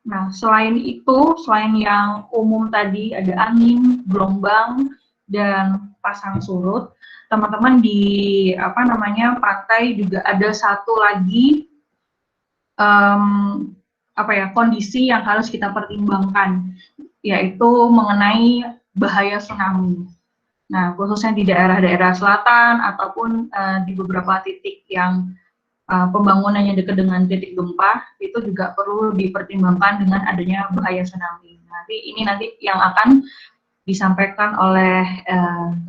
Nah, selain itu, selain yang umum tadi ada angin, gelombang, dan pasang surut, teman-teman di pantai juga ada satu lagi kondisi yang harus kita pertimbangkan, yaitu mengenai bahaya tsunami. Nah, khususnya di daerah-daerah selatan ataupun di beberapa titik yang pembangunannya dekat dengan titik gempa, itu juga perlu dipertimbangkan dengan adanya bahaya tsunami. Ini nanti yang akan disampaikan oleh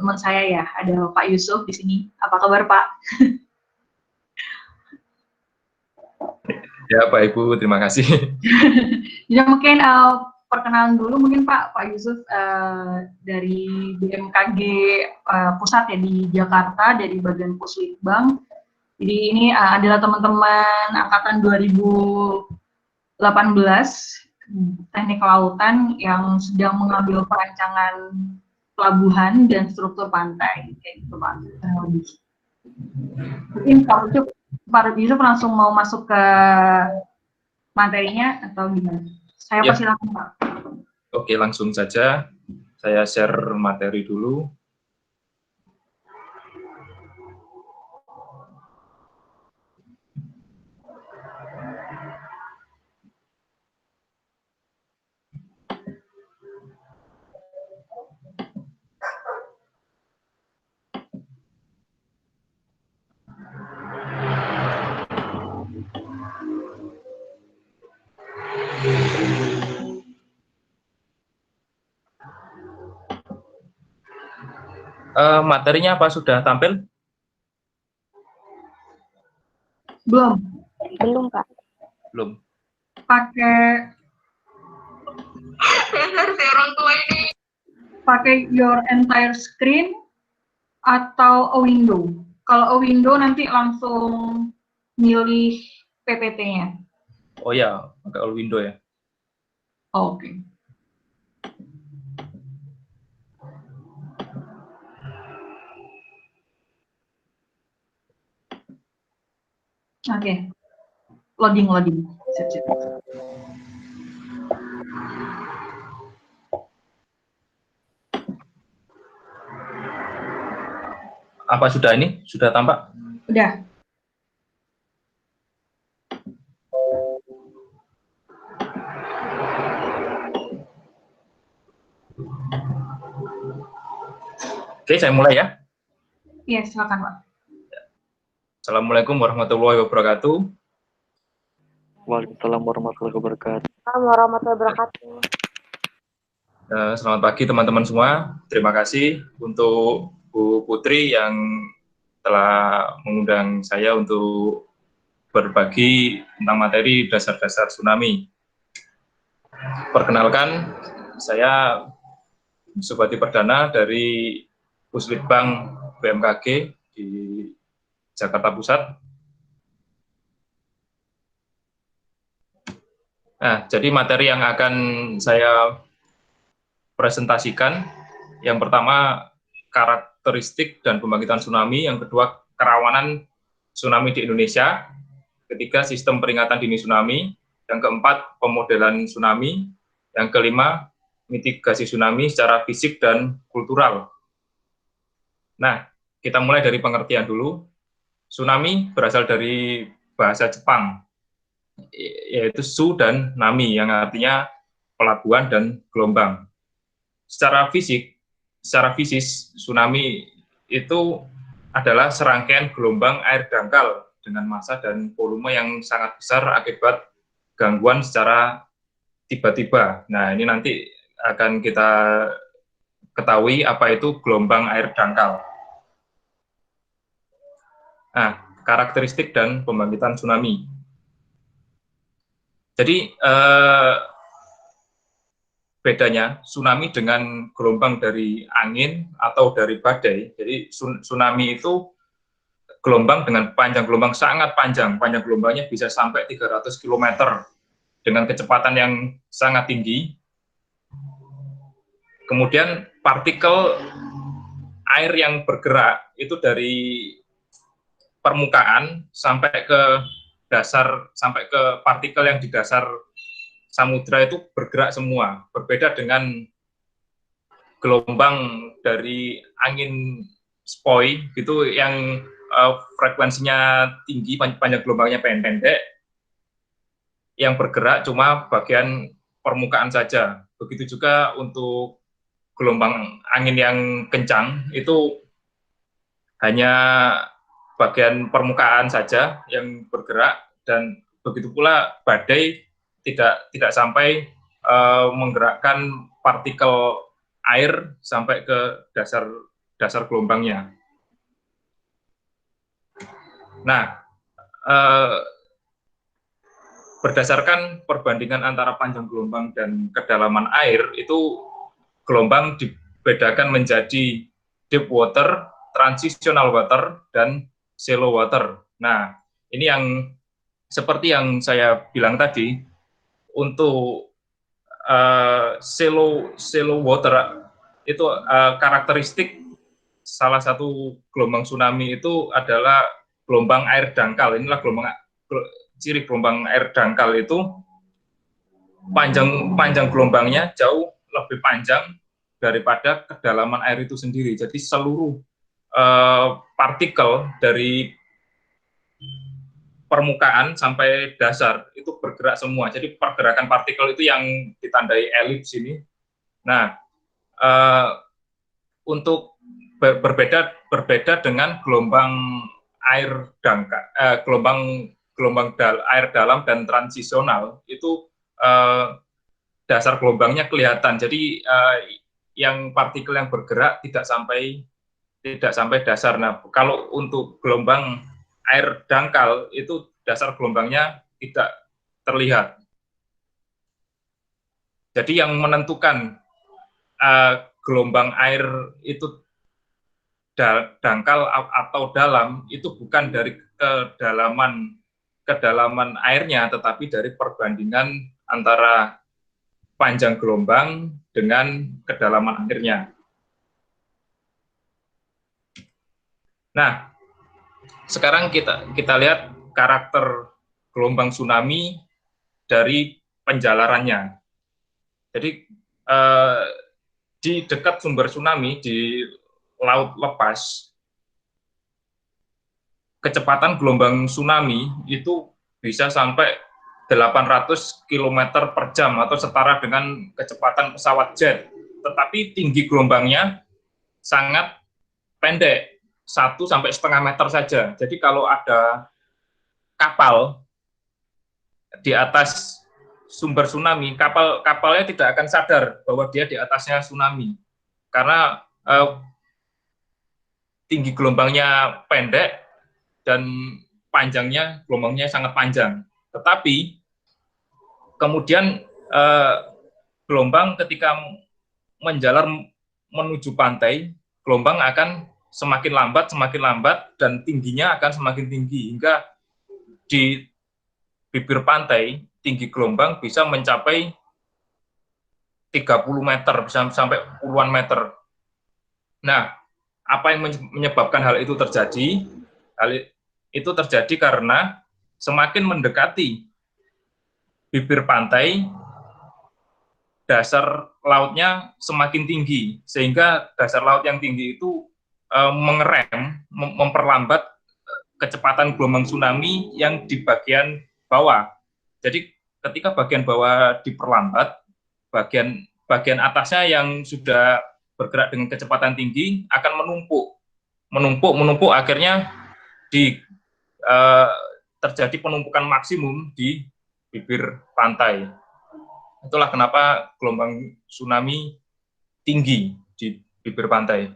teman saya ya, ada Pak Yusuf di sini. Apa kabar Pak? Ya Pak Ibu, terima kasih. Ya mungkin perkenalan dulu mungkin Pak Yusuf dari BMKG pusat ya di Jakarta, dari bagian Puslitbang. Jadi ini adalah teman-teman angkatan 2018 teknik kelautan yang sedang mengambil perancangan pelabuhan dan struktur pantai, kayak gitu Pak. Mungkin Pak Yusuf langsung mau masuk ke materinya atau gimana? Saya Ya. persilakan Pak. Oke, langsung saja saya share materi dulu. Materinya apa sudah tampil? Belum. Belum, Pak. Belum. Pakai orang tua ini. Pakai your entire screen atau a window. Kalau a window nanti langsung milih PPT-nya. Oh ya, pakai all window ya. Oh, oke. Oke. Loading. Sip. Apa sudah ini? Sudah tampak? Udah. Oke, saya mulai ya. Iya, silakan Pak. Assalamualaikum warahmatullahi wabarakatuh. Waalaikumsalam warahmatullahi wabarakatuh. Warahmatullahi wabarakatuh. Selamat pagi teman-teman semua. Terima kasih untuk Bu Putri yang telah mengundang saya untuk berbagi tentang materi dasar-dasar tsunami. Perkenalkan, saya Subhadi Perdana dari Puslitbang BMKG di Jakarta Pusat. Nah, jadi materi yang akan saya presentasikan, yang pertama karakteristik dan pembangkitan tsunami, yang kedua kerawanan tsunami di Indonesia, ketiga sistem peringatan dini tsunami, yang keempat pemodelan tsunami, yang kelima mitigasi tsunami secara fisik dan kultural. Nah, kita mulai dari pengertian dulu. Tsunami berasal dari bahasa Jepang, yaitu su dan nami, yang artinya pelabuhan dan gelombang. Secara fisis, tsunami itu adalah serangkaian gelombang air dangkal dengan massa dan volume yang sangat besar akibat gangguan secara tiba-tiba. Nah, ini nanti akan kita ketahui apa itu gelombang air dangkal. Nah, karakteristik dan pembangkitan tsunami. Jadi, bedanya tsunami dengan gelombang dari angin atau dari badai. Jadi tsunami itu gelombang dengan panjang gelombang sangat panjang gelombangnya bisa sampai 300 km dengan kecepatan yang sangat tinggi. Kemudian partikel air yang bergerak itu dari permukaan sampai ke dasar, sampai ke partikel yang di dasar samudra itu bergerak semua, berbeda dengan gelombang dari angin spoi gitu yang frekuensinya tinggi, panjang gelombangnya pendek, yang bergerak cuma bagian permukaan saja. Begitu juga untuk gelombang angin yang kencang itu hanya bagian permukaan saja yang bergerak, dan begitu pula badai tidak sampai menggerakkan partikel air sampai ke dasar gelombangnya. Nah, berdasarkan perbandingan antara panjang gelombang dan kedalaman air, itu gelombang dibedakan menjadi deep water, transitional water, dan shallow water. Nah, ini yang seperti yang saya bilang tadi, untuk shallow water itu karakteristik salah satu gelombang tsunami itu adalah gelombang air dangkal. Inilah ciri gelombang air dangkal itu panjang gelombangnya jauh lebih panjang daripada kedalaman air itu sendiri. Jadi seluruh partikel dari permukaan sampai dasar itu bergerak semua. Jadi pergerakan partikel itu yang ditandai elips ini. Nah, untuk berbeda dengan gelombang air dangkal, air dalam dan transisional itu dasar gelombangnya kelihatan. Jadi yang partikel yang bergerak tidak sampai dasar. Nah, kalau untuk gelombang air dangkal itu dasar gelombangnya tidak terlihat. Jadi yang menentukan gelombang air itu dangkal atau dalam itu bukan dari kedalaman airnya, tetapi dari perbandingan antara panjang gelombang dengan kedalaman airnya. Nah, sekarang kita lihat karakter gelombang tsunami dari penjalarannya. Jadi di dekat sumber tsunami di laut lepas, kecepatan gelombang tsunami itu bisa sampai 800 km per jam atau setara dengan kecepatan pesawat jet. Tetapi tinggi gelombangnya sangat pendek, 1–1,5 meter saja. Jadi kalau ada kapal di atas sumber tsunami, kapalnya tidak akan sadar bahwa dia di atasnya tsunami. Karena tinggi gelombangnya pendek dan gelombangnya sangat panjang. Tetapi kemudian gelombang ketika menjalar menuju pantai, gelombang akan semakin lambat, dan tingginya akan semakin tinggi, hingga di bibir pantai, tinggi gelombang bisa mencapai 30 meter, bisa sampai puluhan meter. Nah, apa yang menyebabkan hal itu terjadi? Hal itu terjadi karena semakin mendekati bibir pantai, dasar lautnya semakin tinggi, sehingga dasar laut yang tinggi itu memperlambat kecepatan gelombang tsunami yang di bagian bawah. Jadi ketika bagian bawah diperlambat, bagian atasnya yang sudah bergerak dengan kecepatan tinggi akan menumpuk, akhirnya terjadi penumpukan maksimum di bibir pantai. Itulah kenapa gelombang tsunami tinggi di bibir pantai.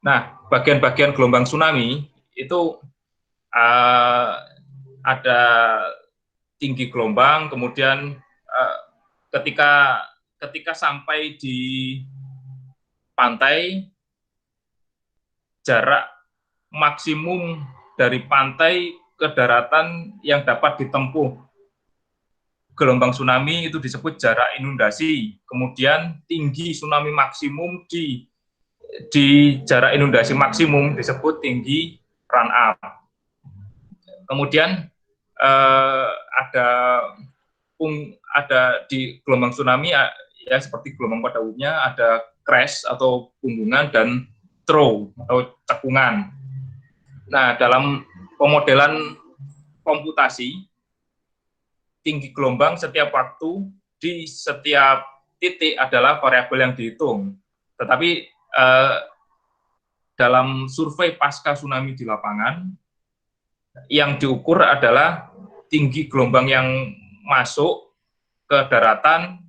Nah, bagian-bagian gelombang tsunami itu ada tinggi gelombang, kemudian ketika sampai di pantai, jarak maksimum dari pantai ke daratan yang dapat ditempuh gelombang tsunami itu disebut jarak inundasi. Kemudian tinggi tsunami maksimum di jarak inundasi maksimum disebut tinggi run up. Kemudian ada di gelombang tsunami ya seperti gelombang pada umumnya ada crash atau punggungan dan throw atau cekungan. Nah, dalam pemodelan komputasi, tinggi gelombang setiap waktu di setiap titik adalah variabel yang dihitung. Tetapi dalam survei pasca tsunami di lapangan, yang diukur adalah tinggi gelombang yang masuk ke daratan,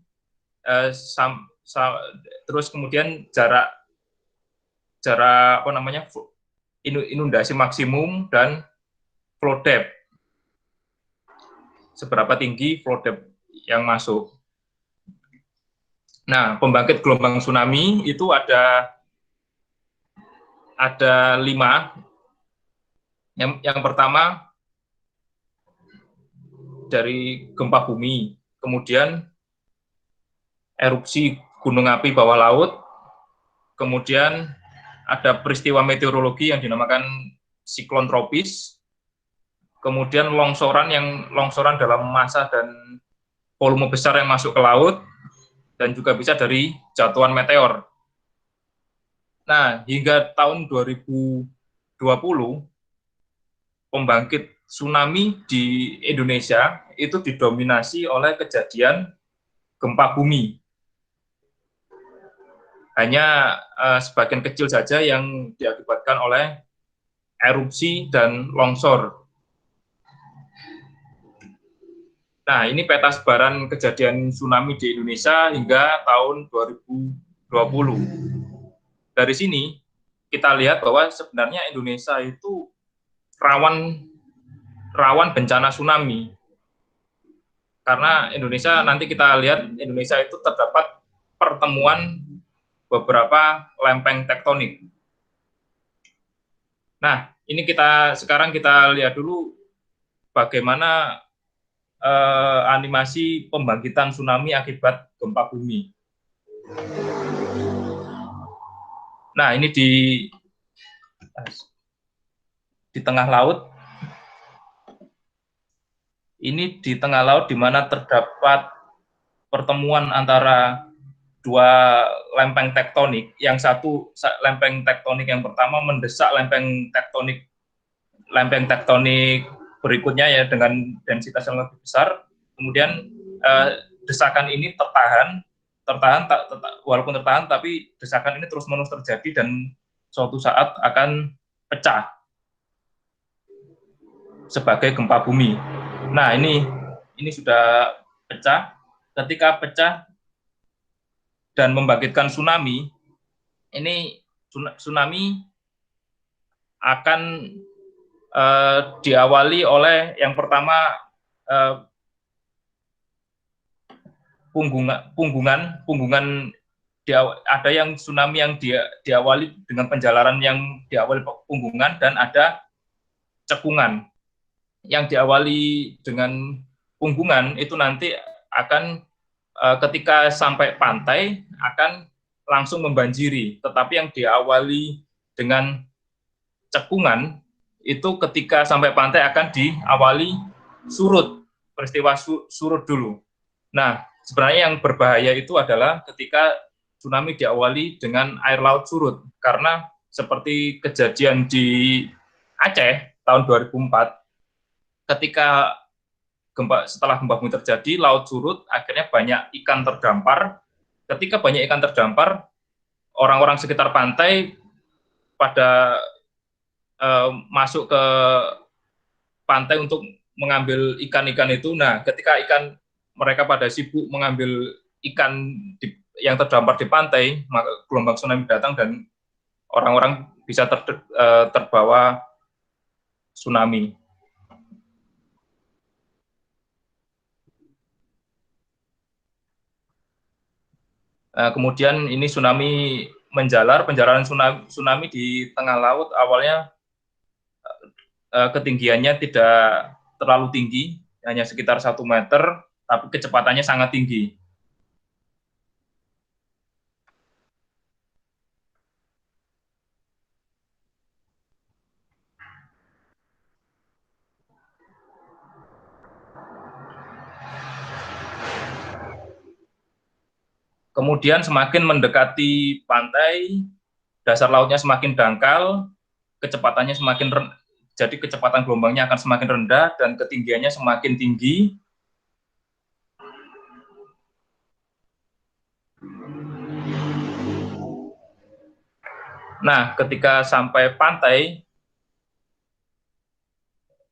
terus kemudian jarak inundasi maksimum dan flow depth. Seberapa tinggi flow depth yang masuk. Nah, pembangkit gelombang tsunami itu ada 5. Yang pertama dari gempa bumi, kemudian erupsi gunung api bawah laut, kemudian ada peristiwa meteorologi yang dinamakan siklon tropis, kemudian longsoran dalam massa dan volume besar yang masuk ke laut, dan juga bisa dari jatuhan meteor. Nah, hingga tahun 2020, pembangkit tsunami di Indonesia itu didominasi oleh kejadian gempa bumi. Hanya sebagian kecil saja yang diakibatkan oleh erupsi dan longsor. Nah, ini peta sebaran kejadian tsunami di Indonesia hingga tahun 2020. Dari sini kita lihat bahwa sebenarnya Indonesia itu rawan bencana tsunami. Karena Indonesia, nanti kita lihat Indonesia itu terdapat pertemuan beberapa lempeng tektonik. Nah, ini sekarang kita lihat dulu bagaimana animasi pembangkitan tsunami akibat gempa bumi. Nah, ini di tengah laut. Ini di tengah laut di mana terdapat pertemuan antara dua lempeng tektonik. Yang satu lempeng tektonik yang pertama mendesak lempeng tektonik berikutnya ya dengan densitas yang lebih besar. Kemudian desakan ini walaupun tertahan tapi desakan ini terus-menerus terjadi dan suatu saat akan pecah sebagai gempa bumi. Nah, ini sudah pecah. Ketika pecah dan membangkitkan tsunami, ini tsunami akan diawali oleh yang pertama punggungan. Ada yang tsunami yang diawali dengan penjalaran yang diawali punggungan, dan ada cekungan. Yang diawali dengan punggungan itu nanti akan ketika sampai pantai akan langsung membanjiri, tetapi yang diawali dengan cekungan itu ketika sampai pantai akan diawali surut, peristiwa surut dulu. Nah, sebenarnya yang berbahaya itu adalah ketika tsunami diawali dengan air laut surut, karena seperti kejadian di Aceh tahun 2004, ketika setelah gempa bumi terjadi, laut surut, akhirnya banyak ikan terdampar. Ketika banyak ikan terdampar, orang-orang sekitar pantai pada masuk ke pantai untuk mengambil ikan-ikan itu. Nah, ketika mereka pada sibuk mengambil ikan yang terdampar di pantai, maka gelombang tsunami datang dan orang-orang bisa terbawa tsunami. Kemudian ini tsunami penjalaran tsunami di tengah laut awalnya ketinggiannya tidak terlalu tinggi, hanya sekitar 1 meter, tapi kecepatannya sangat tinggi. Kemudian semakin mendekati pantai, dasar lautnya semakin dangkal, kecepatannya semakin rendah, jadi kecepatan gelombangnya akan semakin rendah dan ketinggiannya semakin tinggi. Nah, ketika sampai pantai,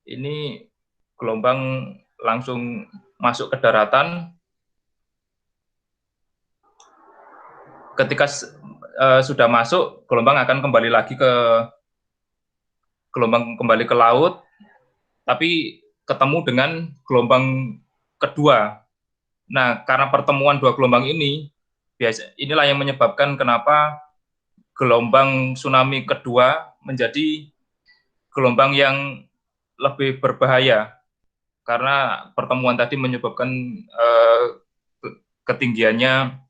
ini gelombang langsung masuk ke daratan. Ketika sudah masuk, gelombang akan kembali lagi ke laut, tapi ketemu dengan gelombang kedua. Nah, karena pertemuan dua gelombang ini, inilah yang menyebabkan kenapa gelombang tsunami kedua menjadi gelombang yang lebih berbahaya, karena pertemuan tadi menyebabkan ketinggiannya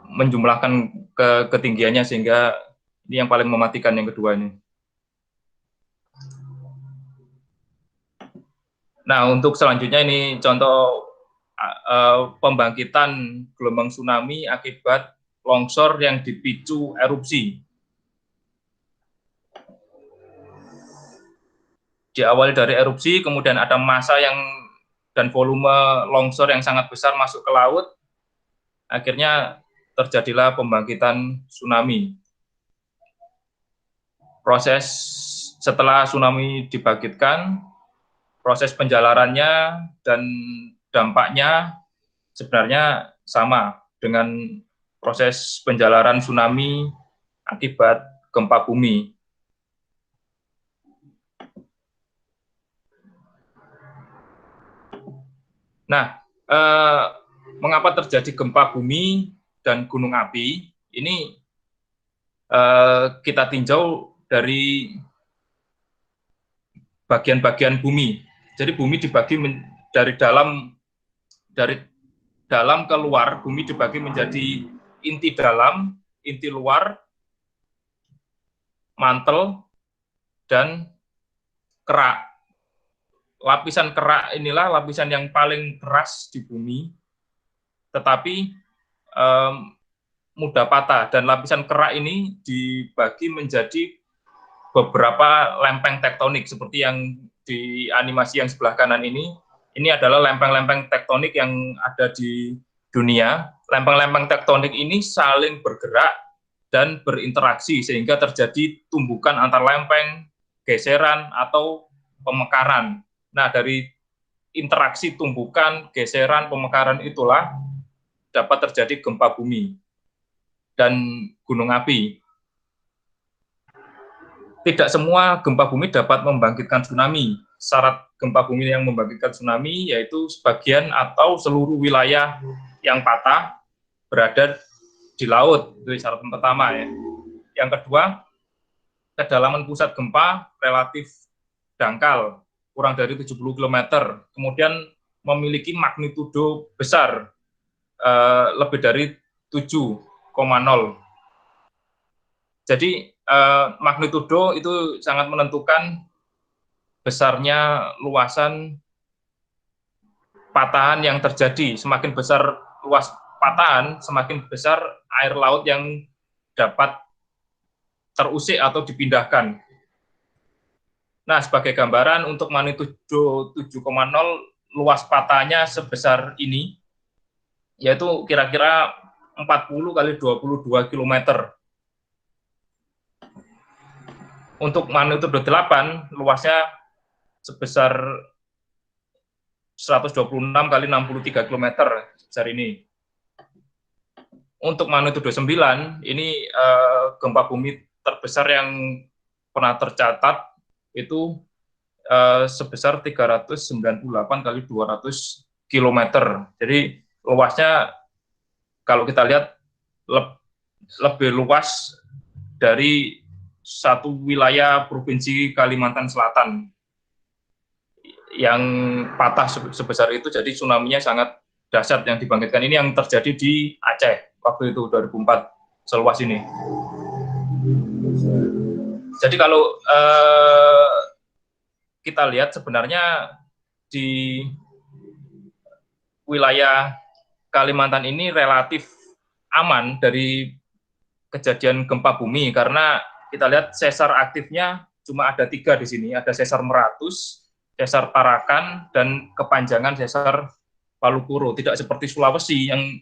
menjumlahkan ketinggiannya, sehingga ini yang paling mematikan yang kedua ini. Nah, untuk selanjutnya ini contoh pembangkitan gelombang tsunami akibat longsor yang dipicu erupsi. Diawali dari erupsi, kemudian ada massa dan volume longsor yang sangat besar masuk ke laut, akhirnya terjadilah pembangkitan tsunami. Proses setelah tsunami dibangkitkan, proses penjalarannya dan dampaknya sebenarnya sama dengan proses penjalaran tsunami akibat gempa bumi. Nah, mengapa terjadi gempa bumi dan gunung api? Ini kita tinjau dari bagian-bagian bumi. Jadi bumi dibagi dari dalam ke luar. Bumi dibagi menjadi inti dalam, inti luar, mantel, dan kerak. Lapisan kerak inilah lapisan yang paling keras di bumi, tetapi mudah patah, dan lapisan kerak ini dibagi menjadi beberapa lempeng tektonik seperti yang di animasi yang sebelah kanan ini. Ini adalah lempeng-lempeng tektonik yang ada di dunia. Lempeng-lempeng tektonik ini saling bergerak dan berinteraksi sehingga terjadi tumbukan antar lempeng, geseran atau pemekaran. Nah, dari interaksi tumbukan, geseran, pemekaran itulah dapat terjadi gempa bumi dan gunung api. Tidak semua gempa bumi dapat membangkitkan tsunami. Syarat gempa bumi yang membangkitkan tsunami yaitu sebagian atau seluruh wilayah yang patah berada di laut. Itu syarat pertama ya. Yang kedua, kedalaman pusat gempa relatif dangkal, kurang dari 70 km. Kemudian memiliki magnitudo besar, lebih dari 7,0. Jadi magnitudo itu sangat menentukan besarnya luasan patahan yang terjadi. Semakin besar luas patahan, semakin besar air laut yang dapat terusik atau dipindahkan. Nah, sebagai gambaran untuk magnitudo 7,0, luas patahnya sebesar ini, yaitu kira-kira 40 kali 22 km. Untuk magnitudo 8, luasnya sebesar 126 kali 63 km sebesar ini. Untuk magnitudo 9, ini gempa bumi terbesar yang pernah tercatat itu sebesar 398 kali 200 km. Jadi luasnya kalau kita lihat lebih luas dari satu wilayah provinsi Kalimantan Selatan yang patah sebesar itu. Jadi tsunami-nya sangat dahsyat yang dibangkitkan. Ini yang terjadi di Aceh waktu itu 2004, seluas ini. Jadi kalau kita lihat sebenarnya di wilayah Kalimantan ini relatif aman dari kejadian gempa bumi karena kita lihat sesar aktifnya cuma ada 3 di sini, ada sesar Meratus, sesar Tarakan, dan kepanjangan sesar Palukuro. Tidak seperti Sulawesi yang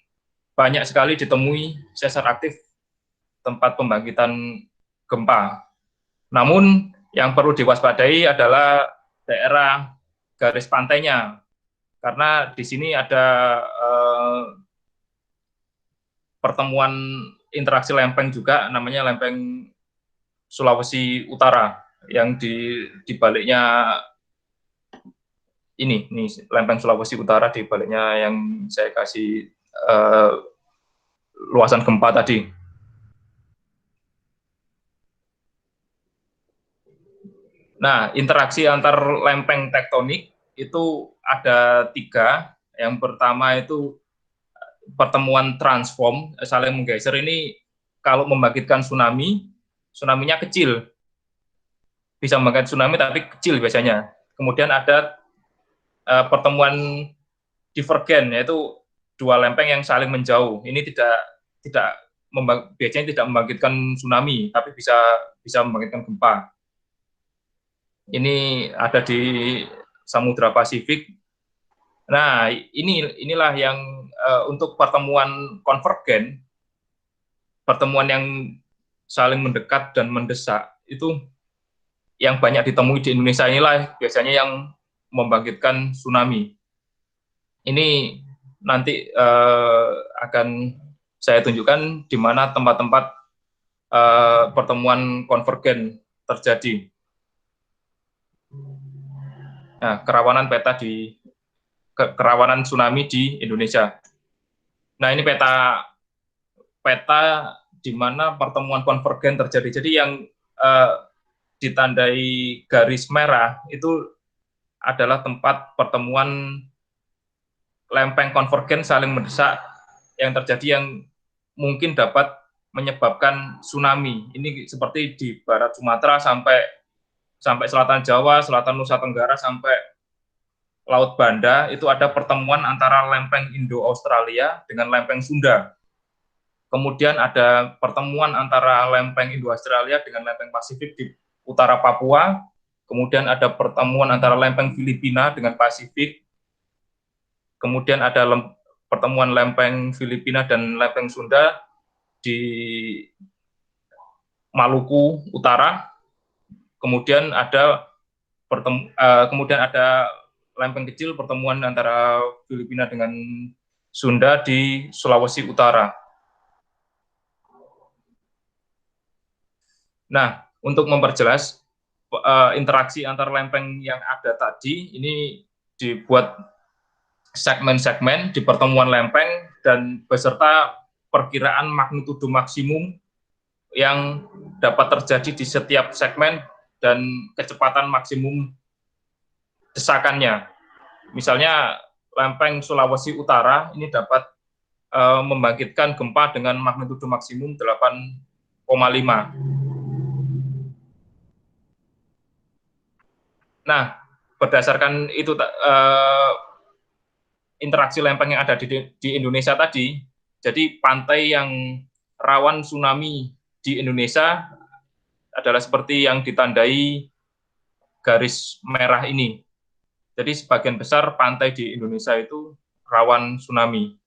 banyak sekali ditemui sesar aktif tempat pembangkitan gempa. Namun yang perlu diwaspadai adalah daerah garis pantainya, karena di sini ada pertemuan interaksi lempeng juga, namanya lempeng Sulawesi Utara, yang di baliknya ini lempeng Sulawesi Utara, di baliknya yang saya kasih luasan gempa tadi. Nah, interaksi antar lempeng tektonik itu ada 3. Yang pertama itu pertemuan transform, saling menggeser. Ini kalau membangkitkan tsunami, tsunami-nya kecil. Bisa membangkitkan tsunami tapi kecil biasanya. Kemudian ada pertemuan divergen, yaitu 2 lempeng yang saling menjauh. Ini biasanya tidak membangkitkan tsunami, tapi bisa membangkitkan gempa. Ini ada di Samudra Pasifik. Nah, inilah yang untuk pertemuan konvergen, pertemuan yang saling mendekat dan mendesak, itu yang banyak ditemui di Indonesia. Inilah biasanya yang membangkitkan tsunami. Ini nanti akan saya tunjukkan di mana tempat-tempat pertemuan konvergen terjadi. Nah, kerawanan tsunami di Indonesia. Nah, ini peta di mana pertemuan konvergen terjadi. Jadi yang ditandai garis merah itu adalah tempat pertemuan lempeng konvergen saling mendesak yang terjadi, yang mungkin dapat menyebabkan tsunami. Ini seperti di barat Sumatera sampai selatan Jawa, selatan Nusa Tenggara, sampai Laut Banda, itu ada pertemuan antara lempeng Indo-Australia dengan lempeng Sunda. Kemudian ada pertemuan antara lempeng Indo-Australia dengan lempeng Pasifik di utara Papua. Kemudian ada pertemuan antara lempeng Filipina dengan Pasifik. Kemudian ada pertemuan lempeng Filipina dan lempeng Sunda di Maluku Utara. Kemudian ada lempeng kecil, pertemuan antara Filipina dengan Sunda di Sulawesi Utara. Nah, untuk memperjelas interaksi antar lempeng yang ada tadi, ini dibuat segmen-segmen di pertemuan lempeng dan beserta perkiraan magnitudo maksimum yang dapat terjadi di setiap segmen dan kecepatan maksimum desakannya. Misalnya lempeng Sulawesi Utara ini dapat membangkitkan gempa dengan magnitudo maksimum 8,5. Nah, berdasarkan itu interaksi lempeng yang ada di Indonesia tadi, jadi pantai yang rawan tsunami di Indonesia adalah seperti yang ditandai garis merah ini. Jadi sebagian besar pantai di Indonesia itu rawan tsunami.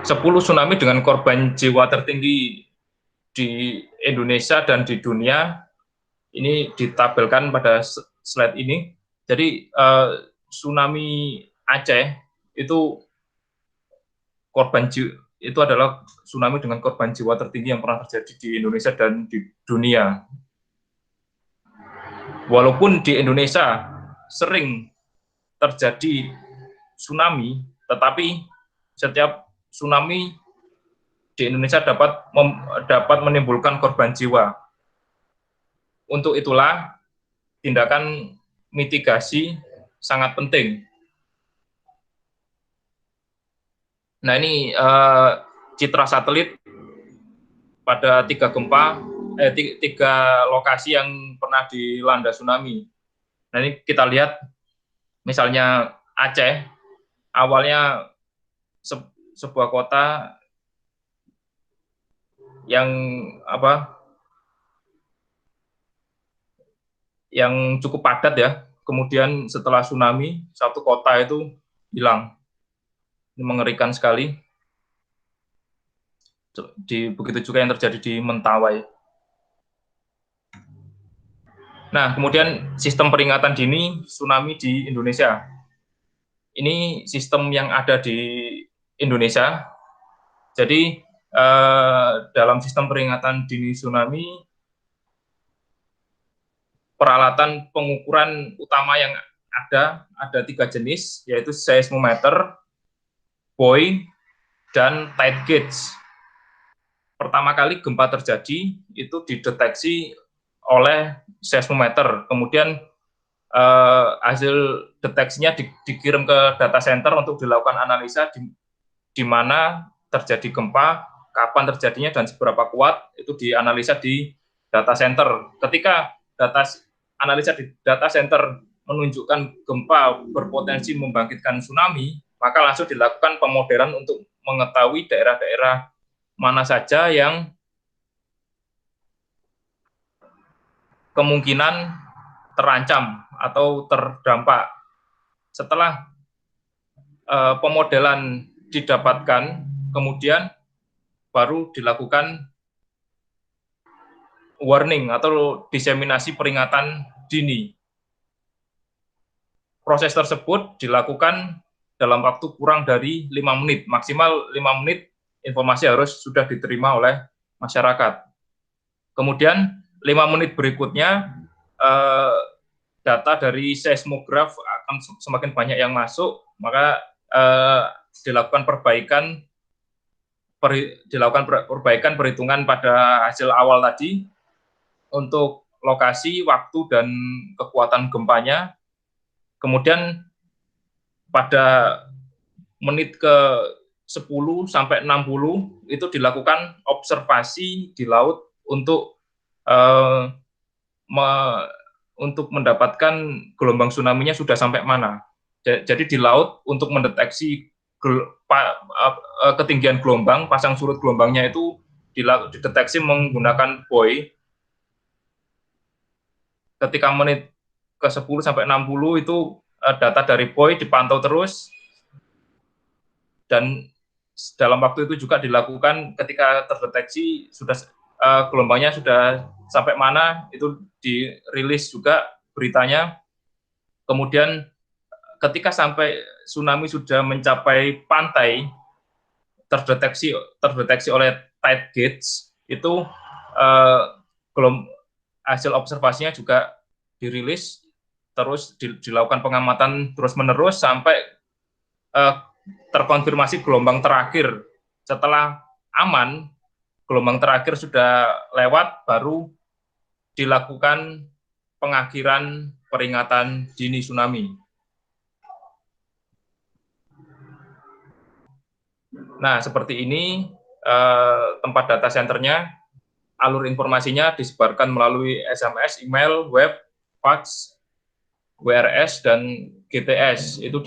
10 tsunami dengan korban jiwa tertinggi di Indonesia dan di dunia, ini ditabelkan pada slide ini. Jadi tsunami Aceh itu itu adalah tsunami dengan korban jiwa tertinggi yang pernah terjadi di Indonesia dan di dunia. Walaupun di Indonesia sering terjadi tsunami, tetapi setiap tsunami di Indonesia dapat menimbulkan korban jiwa. Untuk itulah tindakan mitigasi sangat penting. Nah, ini citra satelit pada 3 lokasi yang pernah dilanda tsunami. Nah, ini kita lihat misalnya Aceh, awalnya sebuah kota yang yang cukup padat ya. Kemudian setelah tsunami, satu kota itu hilang. Ini mengerikan sekali. Begitu juga yang terjadi di Mentawai. Nah, kemudian sistem peringatan dini tsunami di Indonesia. Ini sistem yang ada di Indonesia. Jadi dalam sistem peringatan dini tsunami, peralatan pengukuran utama yang ada 3 jenis, yaitu seismometer, buoy, dan tide gauge. Pertama kali gempa terjadi itu dideteksi oleh seismometer, kemudian hasil deteksinya dikirim ke data center untuk dilakukan analisa di mana terjadi gempa, kapan terjadinya, dan seberapa kuat, itu dianalisa di data center. Ketika analisa di data center menunjukkan gempa berpotensi membangkitkan tsunami, maka langsung dilakukan pemodelan untuk mengetahui daerah-daerah mana saja yang kemungkinan terancam atau terdampak. Setelah pemodelan didapatkan, kemudian baru dilakukan warning atau diseminasi peringatan dini. Proses tersebut dilakukan dalam waktu kurang dari 5 menit, maksimal 5 menit informasi harus sudah diterima oleh masyarakat. Kemudian 5 menit berikutnya data dari seismograf akan semakin banyak yang masuk, maka dilakukan perbaikan perhitungan pada hasil awal tadi untuk lokasi, waktu, dan kekuatan gempanya. Kemudian pada menit ke 10 sampai 60 itu dilakukan observasi di laut untuk mendapatkan gelombang tsunami-nya sudah sampai mana. Jadi di laut untuk mendeteksi ketinggian gelombang, pasang surut gelombangnya itu dideteksi menggunakan buoy. Ketika menit ke 10 sampai 60 itu data dari buoy dipantau terus, dan dalam waktu itu juga dilakukan ketika terdeteksi sudah gelombangnya sudah sampai mana, itu dirilis juga beritanya. Kemudian ketika sampai tsunami sudah mencapai pantai, terdeteksi oleh tide gauge, itu hasil observasinya juga dirilis, terus dilakukan pengamatan terus-menerus sampai terkonfirmasi gelombang terakhir. Setelah aman, gelombang terakhir sudah lewat, baru dilakukan pengakhiran peringatan dini tsunami. Nah, seperti ini tempat data centernya. Alur informasinya disebarkan melalui SMS, email, web, fax, WRS, dan GTS. Itu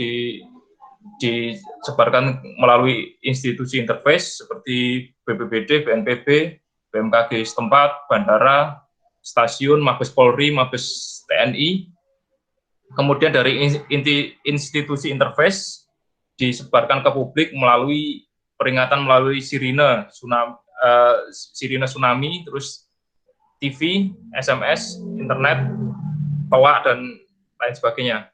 disebarkan melalui institusi interface seperti BPBD, BNPB, BMKG setempat, bandara, stasiun, Mabes Polri, Mabes TNI. Kemudian dari institusi interface disebarkan ke publik melalui peringatan melalui sirine tsunami, terus TV, SMS, internet, toa, dan lain sebagainya.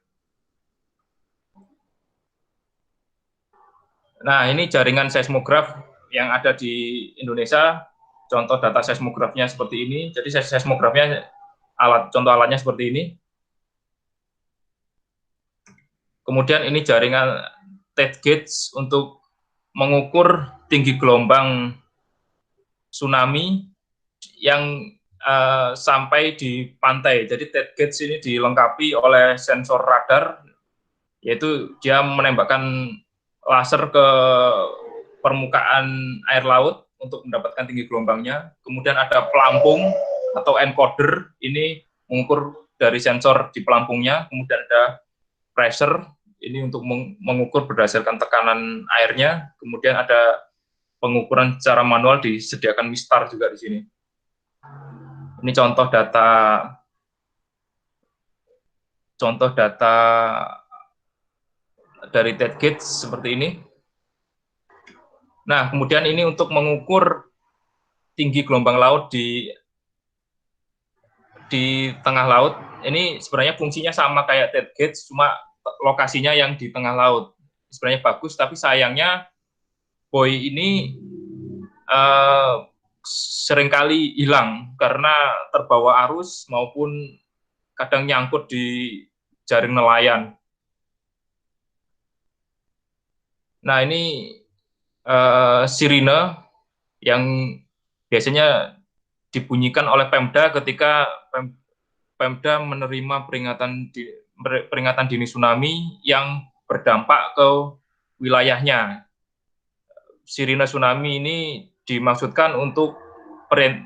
Nah, ini jaringan seismograf yang ada di Indonesia. Contoh data seismografnya seperti ini. Jadi seismografnya contoh alatnya seperti ini. Kemudian ini jaringan tide gauge untuk mengukur tinggi gelombang tsunami yang sampai di pantai. Jadi tide gauge ini dilengkapi oleh sensor radar, yaitu dia menembakkan laser ke permukaan air laut untuk mendapatkan tinggi gelombangnya. Kemudian ada pelampung atau encoder, ini mengukur dari sensor di pelampungnya. Kemudian ada pressure, ini untuk mengukur berdasarkan tekanan airnya. Kemudian ada pengukuran secara manual, disediakan mistar juga di sini. Ini contoh data dari TED Gauge seperti ini. Nah, kemudian ini untuk mengukur tinggi gelombang laut di tengah laut. Ini sebenarnya fungsinya sama kayak TED Gauge, cuma lokasinya yang di tengah laut. Sebenarnya bagus, tapi sayangnya buoy ini seringkali hilang karena terbawa arus maupun kadang nyangkut di jaring nelayan. Nah, ini sirine yang biasanya dibunyikan oleh Pemda ketika Pemda menerima peringatan dini tsunami yang berdampak ke wilayahnya. Sirine tsunami ini dimaksudkan untuk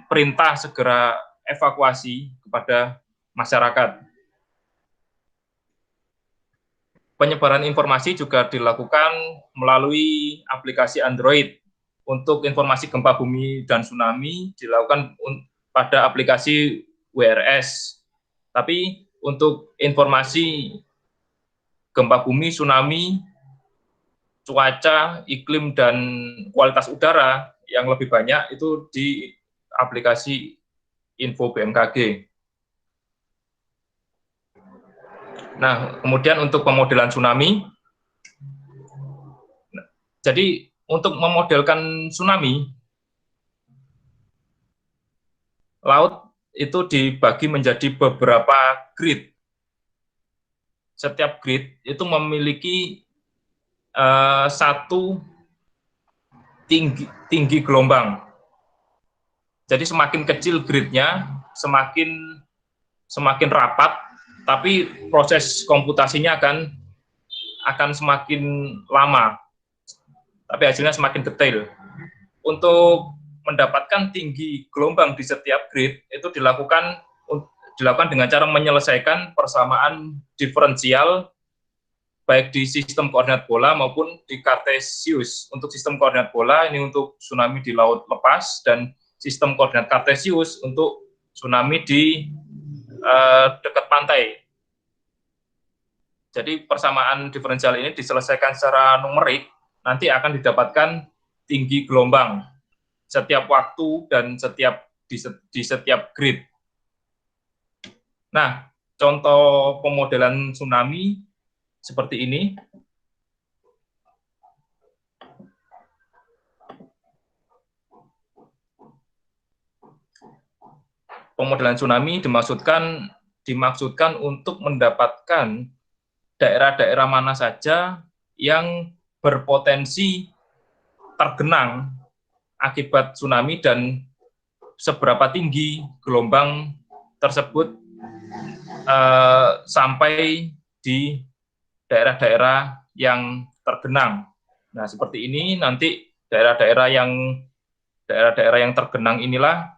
perintah segera evakuasi kepada masyarakat. Penyebaran informasi juga dilakukan melalui aplikasi Android. Untuk informasi gempa bumi dan tsunami dilakukan pada aplikasi WRS. Tapi untuk informasi gempa bumi, tsunami, cuaca, iklim, dan kualitas udara yang lebih banyak itu di aplikasi Info BMKG. Nah, kemudian untuk pemodelan tsunami, jadi untuk memodelkan tsunami, laut itu dibagi menjadi beberapa grid. Setiap grid itu memiliki satu tinggi gelombang. Jadi semakin kecil gridnya, semakin rapat, tapi proses komputasinya akan semakin lama, tapi hasilnya semakin detail. Untuk mendapatkan tinggi gelombang di setiap grid itu dilakukan dengan cara menyelesaikan persamaan diferensial baik di sistem koordinat bola maupun di kartesius. Untuk sistem koordinat bola ini untuk tsunami di laut lepas, dan sistem koordinat kartesius untuk tsunami di dekat pantai. Jadi persamaan diferensial ini diselesaikan secara numerik, nanti akan didapatkan tinggi gelombang setiap waktu dan di setiap grid. Nah, contoh pemodelan tsunami seperti ini. Pemodelan tsunami dimaksudkan untuk mendapatkan daerah-daerah mana saja yang berpotensi tergenang akibat tsunami dan seberapa tinggi gelombang tersebut sampai di daerah-daerah yang tergenang. Nah, seperti ini nanti daerah-daerah yang tergenang inilah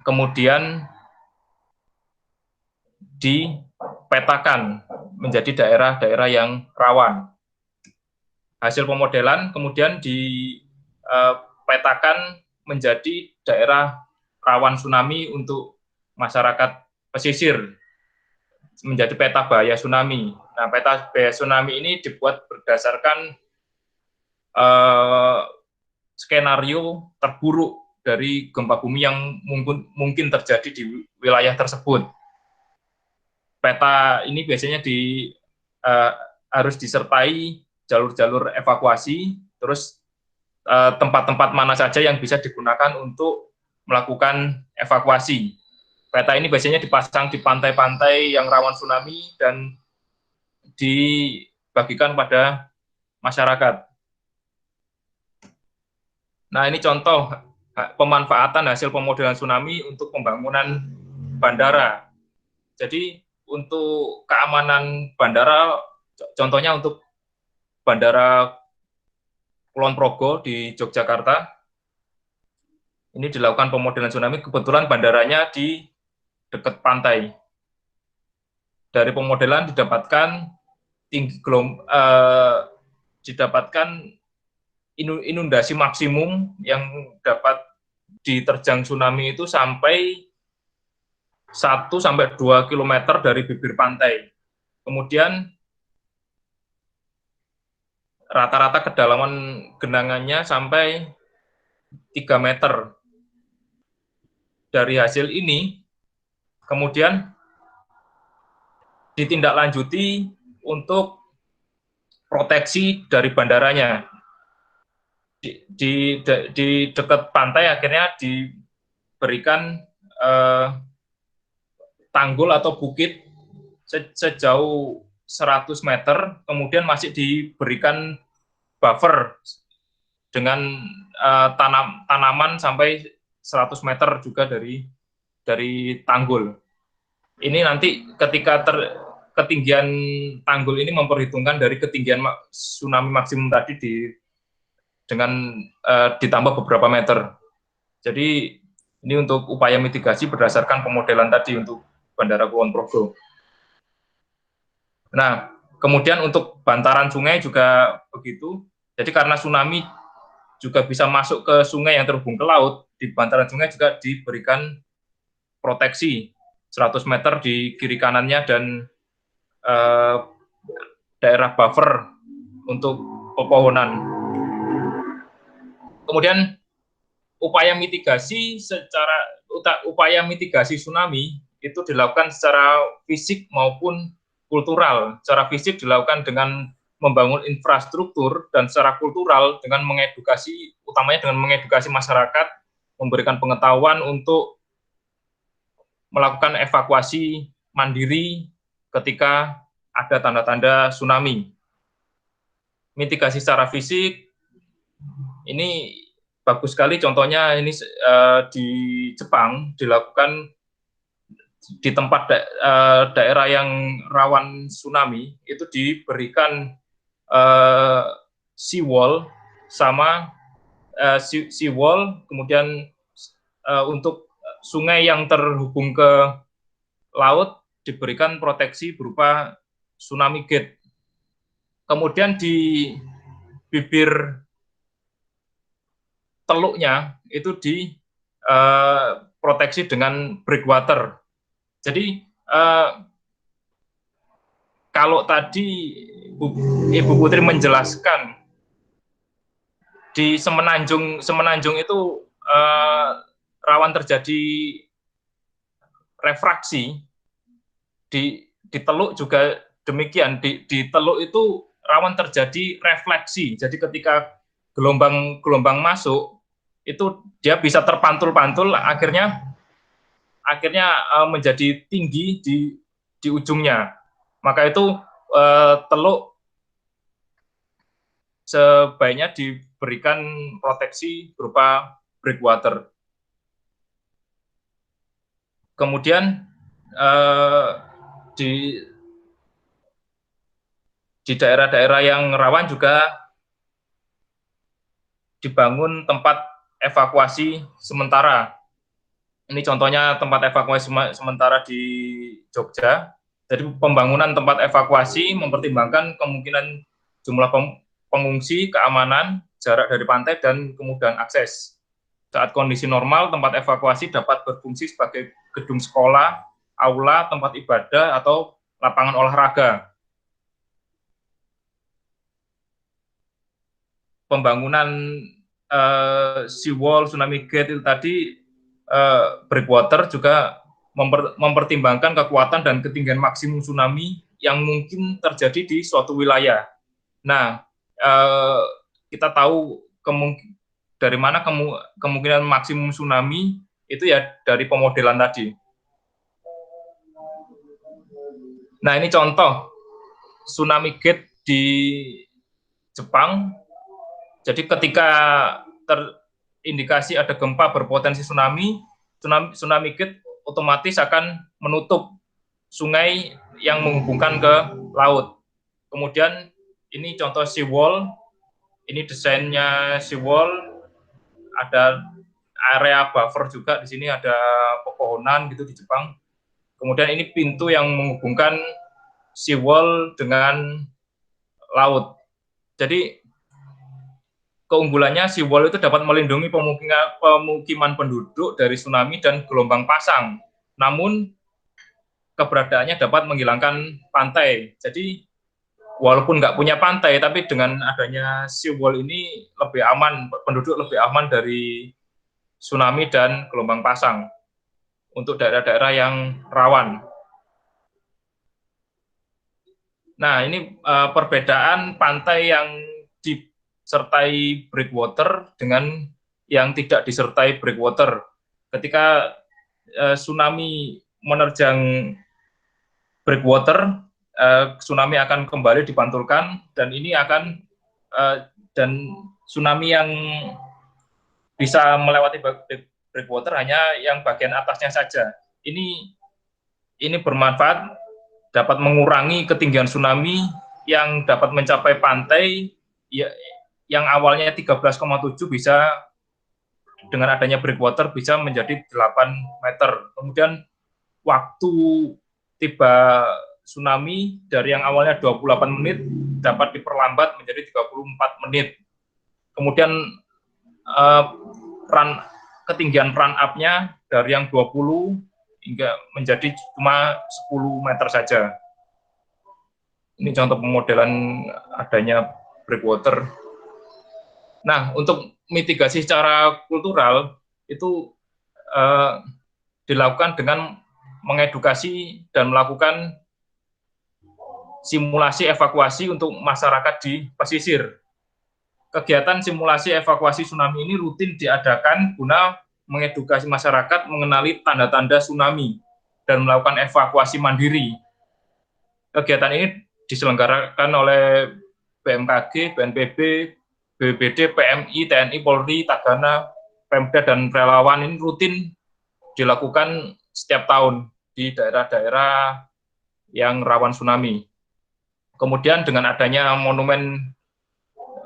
kemudian dipetakan menjadi daerah-daerah yang rawan. Hasil pemodelan kemudian dipetakan menjadi daerah rawan tsunami untuk masyarakat pesisir, menjadi peta bahaya tsunami. Nah, peta bahaya tsunami ini dibuat berdasarkan skenario terburuk dari gempa bumi yang mungkin terjadi di wilayah tersebut. Peta ini biasanya harus disertai jalur-jalur evakuasi, terus tempat-tempat mana saja yang bisa digunakan untuk melakukan evakuasi. Peta ini biasanya dipasang di pantai-pantai yang rawan tsunami dan dibagikan pada masyarakat. Nah, ini contoh pemanfaatan hasil pemodelan tsunami untuk pembangunan bandara. Jadi untuk keamanan bandara, contohnya untuk Bandara Kulon Progo di Yogyakarta, ini dilakukan pemodelan tsunami, kebetulan bandaranya di dekat pantai. Dari pemodelan didapatkan didapatkan inundasi maksimum yang dapat diterjang tsunami itu sampai 1-2 kilometer dari bibir pantai. Kemudian rata-rata kedalaman genangannya sampai 3 meter. Dari hasil ini, kemudian ditindaklanjuti untuk proteksi dari bandaranya. Di dekat pantai akhirnya diberikan tanggul atau bukit sejauh 100 meter, kemudian masih diberikan buffer dengan tanaman sampai 100 meter juga dari tanggul. Ini nanti ketika ketinggian tanggul ini memperhitungkan dari ketinggian tsunami maksimum tadi dengan ditambah beberapa meter. Jadi ini untuk upaya mitigasi berdasarkan pemodelan tadi untuk Bandara Kulon Progo. Nah, kemudian untuk bantaran sungai juga begitu. Jadi karena tsunami juga bisa masuk ke sungai yang terhubung ke laut, di bantaran sungai juga diberikan proteksi 100 meter di kiri kanannya dan daerah buffer untuk pepohonan. Kemudian upaya mitigasi tsunami itu dilakukan secara fisik maupun kultural. Secara fisik dilakukan dengan membangun infrastruktur, dan secara kultural dengan mengedukasi, utamanya dengan mengedukasi masyarakat, memberikan pengetahuan untuk melakukan evakuasi mandiri ketika ada tanda-tanda tsunami. Mitigasi secara fisik ini bagus sekali, contohnya ini di Jepang dilakukan di tempat daerah yang rawan tsunami, itu diberikan seawall sama seawall, kemudian untuk sungai yang terhubung ke laut diberikan proteksi berupa tsunami gate. Kemudian di bibir teluknya itu diproteksi dengan breakwater. Jadi kalau tadi Ibu Putri menjelaskan di Semenanjung itu rawan terjadi refraksi, di Teluk juga demikian. Di Teluk itu rawan terjadi refleksi. Jadi ketika gelombang masuk itu dia bisa terpantul-pantul, akhirnya menjadi tinggi di ujungnya. Maka itu Teluk sebaiknya diberikan proteksi berupa breakwater. Kemudian di daerah-daerah yang rawan juga dibangun tempat evakuasi sementara. Ini contohnya tempat evakuasi sementara di Jogja. Jadi pembangunan tempat evakuasi mempertimbangkan kemungkinan jumlah pengungsi, keamanan, jarak dari pantai, dan kemudahan akses. Saat kondisi normal, tempat evakuasi dapat berfungsi sebagai gedung sekolah, aula, tempat ibadah, atau lapangan olahraga. Pembangunan seawall, tsunami gate itu tadi, breakwater juga mempertimbangkan kekuatan dan ketinggian maksimum tsunami yang mungkin terjadi di suatu wilayah. Nah, kita tahu dari mana kemungkinan maksimum tsunami itu ya dari pemodelan tadi. Nah, ini contoh tsunami gate di Jepang. Jadi ketika terindikasi ada gempa berpotensi tsunami gate otomatis akan menutup sungai yang menghubungkan ke laut. Kemudian ini contoh seawall, ini desainnya seawall, ada area buffer juga, di sini ada pepohonan gitu di Jepang. Kemudian ini pintu yang menghubungkan seawall dengan laut. Jadi keunggulannya seawall itu dapat melindungi pemukiman penduduk dari tsunami dan gelombang pasang. Namun keberadaannya dapat menghilangkan pantai. Jadi walaupun nggak punya pantai, tapi dengan adanya seawall ini lebih aman, penduduk lebih aman dari tsunami dan gelombang pasang untuk daerah-daerah yang rawan. Nah, ini perbedaan pantai yang disertai breakwater dengan yang tidak disertai breakwater. Ketika tsunami menerjang breakwater, tsunami akan kembali dipantulkan dan ini akan dan tsunami yang bisa melewati breakwater hanya yang bagian atasnya saja. Ini bermanfaat, dapat mengurangi ketinggian tsunami yang dapat mencapai pantai yang awalnya 13,7 bisa dengan adanya breakwater bisa menjadi 8 meter. Kemudian waktu tiba tsunami dari yang awalnya 28 menit dapat diperlambat menjadi 34 menit. Kemudian ketinggian run up-nya dari yang 20 hingga menjadi cuma 10 meter saja. Ini contoh pemodelan adanya breakwater. Nah, untuk mitigasi secara kultural itu dilakukan dengan mengedukasi dan melakukan simulasi evakuasi untuk masyarakat di pesisir. Kegiatan simulasi evakuasi tsunami ini rutin diadakan guna mengedukasi masyarakat mengenali tanda-tanda tsunami dan melakukan evakuasi mandiri. Kegiatan ini diselenggarakan oleh BMKG, BNPB, BPBD, PMI, TNI, Polri, Tagana, Pemda, dan relawan ini rutin dilakukan setiap tahun di daerah-daerah yang rawan tsunami. Kemudian dengan adanya monumen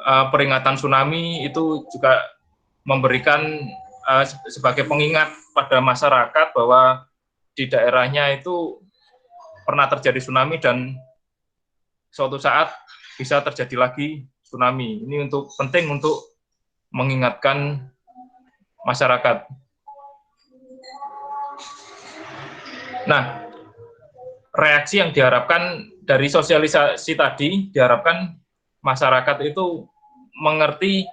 peringatan tsunami itu juga memberikan sebagai pengingat pada masyarakat bahwa di daerahnya itu pernah terjadi tsunami dan suatu saat bisa terjadi lagi tsunami. Ini penting untuk mengingatkan masyarakat. Nah, reaksi yang diharapkan dari sosialisasi tadi, diharapkan masyarakat itu mengerti,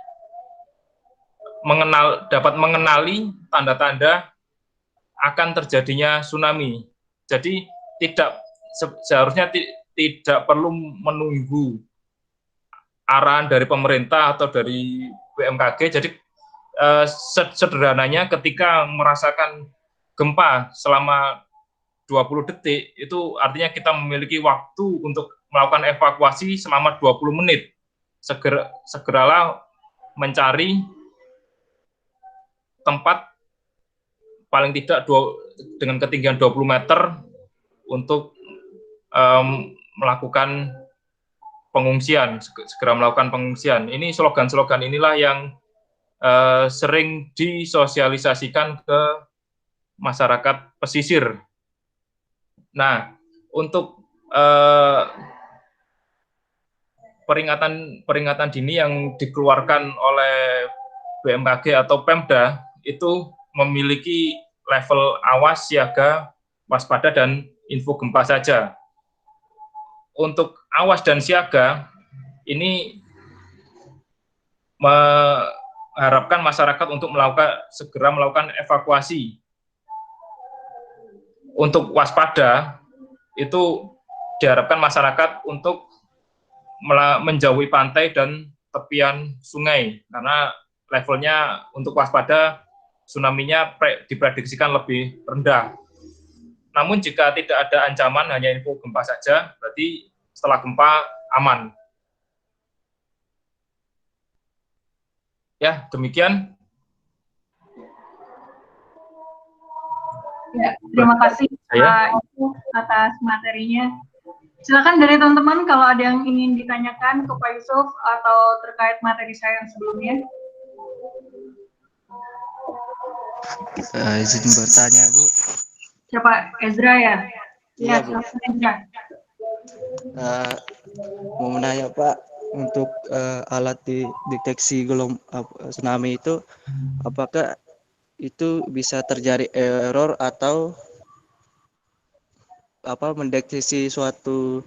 dapat mengenali tanda-tanda akan terjadinya tsunami. Jadi seharusnya tidak perlu menunggu arahan dari pemerintah atau dari BMKG. Jadi sederhananya ketika merasakan gempa selama 20 detik, itu artinya kita memiliki waktu untuk melakukan evakuasi selama 20 menit. Segeralah mencari tempat paling tidak dengan ketinggian 20 meter untuk melakukan pengungsian, segera melakukan pengungsian. Ini slogan-slogan inilah yang sering disosialisasikan ke masyarakat pesisir. Nah, untuk peringatan dini yang dikeluarkan oleh BMKG atau Pemda itu memiliki level awas, siaga, waspada, dan info gempa saja. Untuk awas dan siaga ini mengharapkan masyarakat untuk segera melakukan evakuasi. Untuk waspada itu diharapkan masyarakat untuk menjauhi pantai dan tepian sungai karena levelnya untuk waspada tsunami-nya diprediksikan lebih rendah. Namun jika tidak ada ancaman, hanya info gempa saja, berarti setelah gempa aman. Ya, demikian. Ya, terima kasih Pak Ibu atas materinya. Silakan dari teman-teman kalau ada yang ingin ditanyakan ke Pak Yusuf atau terkait materi saya yang sebelumnya. Izin bertanya, Bu. Siapa? Ezra ya? Iya, Bu. Ezra. mau menanya Pak, untuk alat deteksi tsunami itu, apakah itu bisa terjadi error atau mendeteksi suatu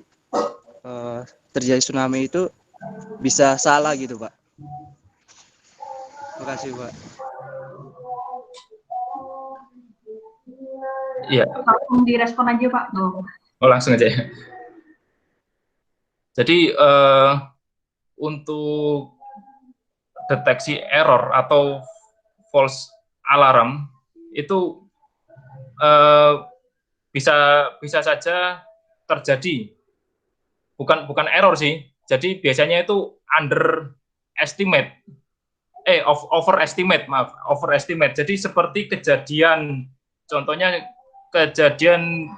terjadi tsunami itu bisa salah gitu Pak? Terima kasih Pak. Iya, Langsung direspon aja Pak. Tuh. langsung aja ya. Jadi untuk deteksi error atau false alarm itu bisa saja terjadi, bukan error sih. Jadi biasanya itu overestimate. Jadi seperti kejadian, contohnya kejadian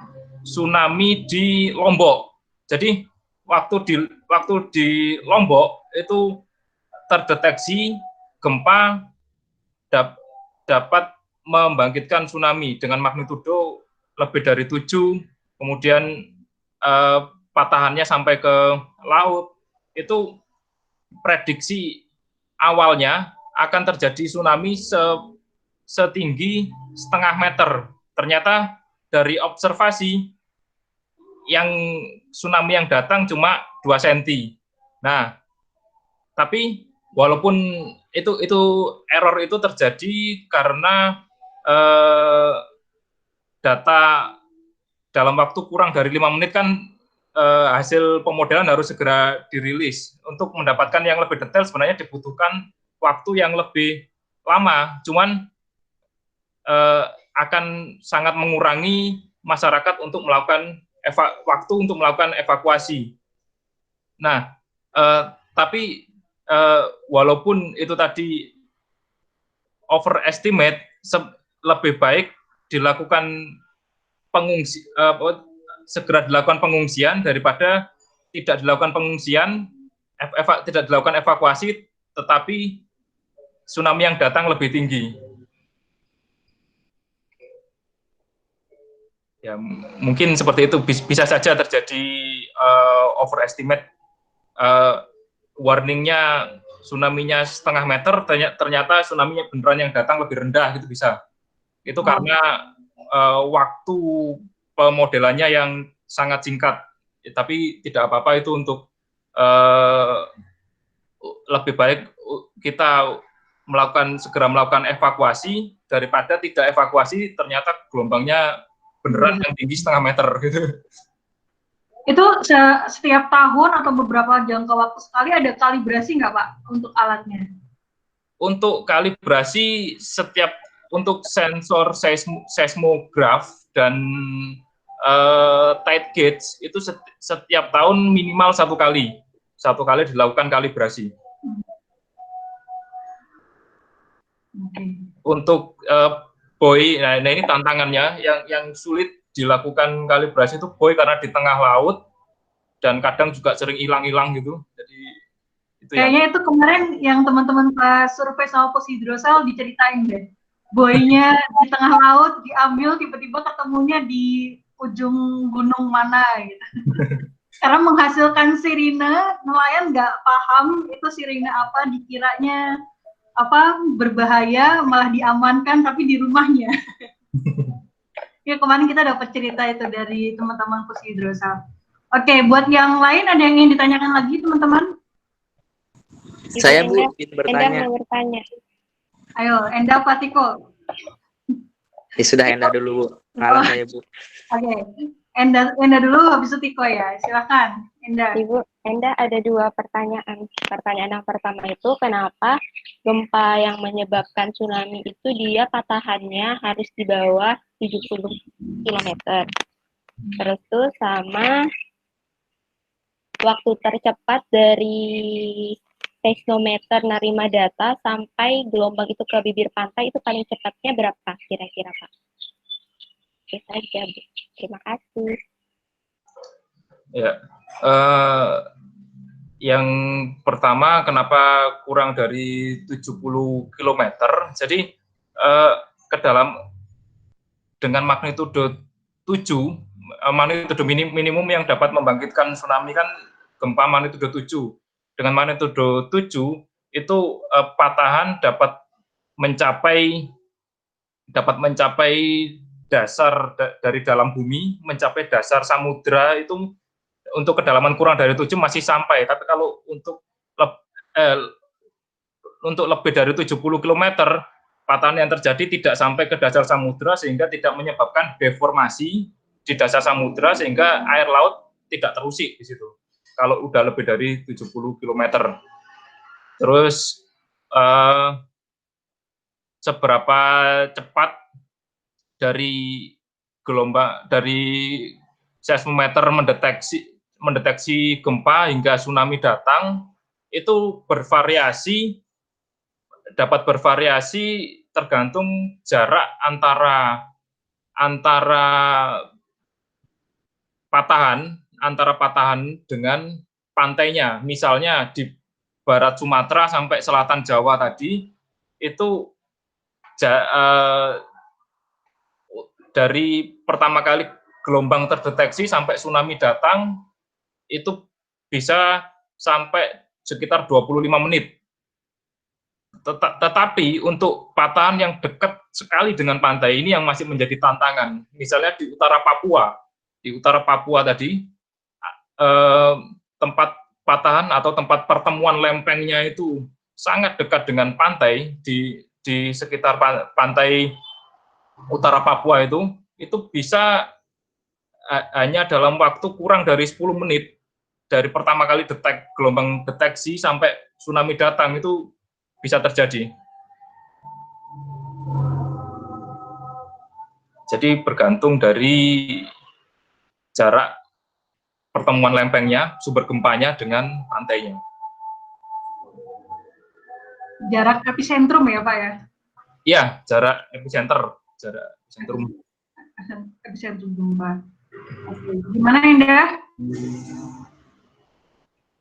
tsunami di Lombok. Jadi waktu di Lombok itu terdeteksi gempa dapat membangkitkan tsunami dengan magnitudo lebih dari 7, kemudian patahannya sampai ke laut. Itu prediksi awalnya akan terjadi tsunami setinggi 0,5 meter. Ternyata dari observasi yang tsunami yang datang cuma 2 cm. Nah, tapi walaupun itu error itu terjadi karena data dalam waktu kurang dari 5 menit kan hasil pemodelan harus segera dirilis. Untuk mendapatkan yang lebih detail sebenarnya dibutuhkan waktu yang lebih lama, cuman akan sangat mengurangi masyarakat untuk melakukan waktu untuk melakukan evakuasi. Nah, tapi walaupun itu tadi overestimate, lebih baik dilakukan segera dilakukan pengungsian daripada tidak dilakukan pengungsian, tidak dilakukan evakuasi, tetapi tsunami yang datang lebih tinggi. Ya, mungkin seperti itu, bisa saja terjadi overestimate. Warningnya tsunami-nya 0,5 meter, ternyata tsunami-nya beneran yang datang lebih rendah, gitu bisa. Itu karena waktu pemodelannya yang sangat singkat, tapi tidak apa-apa itu. Untuk lebih baik kita segera melakukan evakuasi daripada tidak evakuasi, ternyata gelombangnya beneran yang tinggi 0,5 meter gitu. Itu setiap tahun atau beberapa jangka waktu sekali ada kalibrasi nggak Pak untuk alatnya? Untuk kalibrasi untuk sensor seismograf dan tide gauge itu setiap tahun minimal satu kali dilakukan kalibrasi. Untuk buoy, nah ini tantangannya yang sulit dilakukan kalibrasi itu buoy, karena di tengah laut dan kadang juga sering hilang-hilang gitu. Jadi itu kayaknya itu kemarin yang teman-teman pas survei sama Posidrosal diceritain deh. Buoy-nya di tengah laut diambil, tiba-tiba ketemunya di ujung gunung mana gitu. Karena menghasilkan sirine, nelayan nggak paham itu sirine apa, dikiranya berbahaya, malah diamankan tapi di rumahnya. Ya, kemarin kita dapat cerita itu dari teman-teman Posidrosal. Oke, buat yang lain ada yang ingin ditanyakan lagi teman-teman? Saya Bu ingin bertanya. Enda mau bertanya. Ayo, Enda Patiko. Ya sudah, Enda dulu Bu. Ngalah saya Bu. Oke, Enda dulu, habis itu Tiko ya. Silakan, Enda. Ibu, Enda ada 2 pertanyaan. Pertanyaan yang pertama itu, kenapa gempa yang menyebabkan tsunami itu dia patahannya harus di bawah 70 km. Terus tuh sama waktu tercepat dari seismometer nerima data sampai gelombang itu ke bibir pantai itu paling cepatnya berapa kira-kira Pak? Oke saja Bu. Terima kasih. Ya, yang pertama, kenapa kurang dari 70 km? Jadi ke dalam dengan magnitudo 7, magnitudo minimum yang dapat membangkitkan tsunami kan gempa magnitudo 7. Dengan magnitudo 7 itu patahan dapat mencapai dasar dari dalam bumi, mencapai dasar samudra itu untuk kedalaman kurang dari 7 masih sampai. Tapi kalau untuk lebih dari 70 km, patahan yang terjadi tidak sampai ke dasar samudra sehingga tidak menyebabkan deformasi di dasar samudra sehingga air laut tidak terusik di situ. Kalau udah lebih dari 70 km. Terus seberapa cepat dari gelombang dari seismometer mendeteksi gempa hingga tsunami datang itu dapat bervariasi tergantung jarak antara patahan dengan pantainya. Misalnya di barat Sumatera sampai selatan Jawa tadi itu dari pertama kali gelombang terdeteksi sampai tsunami datang itu bisa sampai sekitar 25 menit. Tetapi untuk patahan yang dekat sekali dengan pantai ini yang masih menjadi tantangan. Misalnya di utara Papua tadi tempat patahan atau tempat pertemuan lempengnya itu sangat dekat dengan pantai di sekitar pantai utara Papua itu bisa hanya dalam waktu kurang dari 10 menit dari pertama kali gelombang deteksi sampai tsunami datang itu bisa terjadi. Jadi bergantung dari jarak pertemuan lempengnya, sumber gempanya dengan pantainya. Jarak epicentrum ya Pak ya? Iya, jarak epicentrum gempa. Oke. Gimana Indah?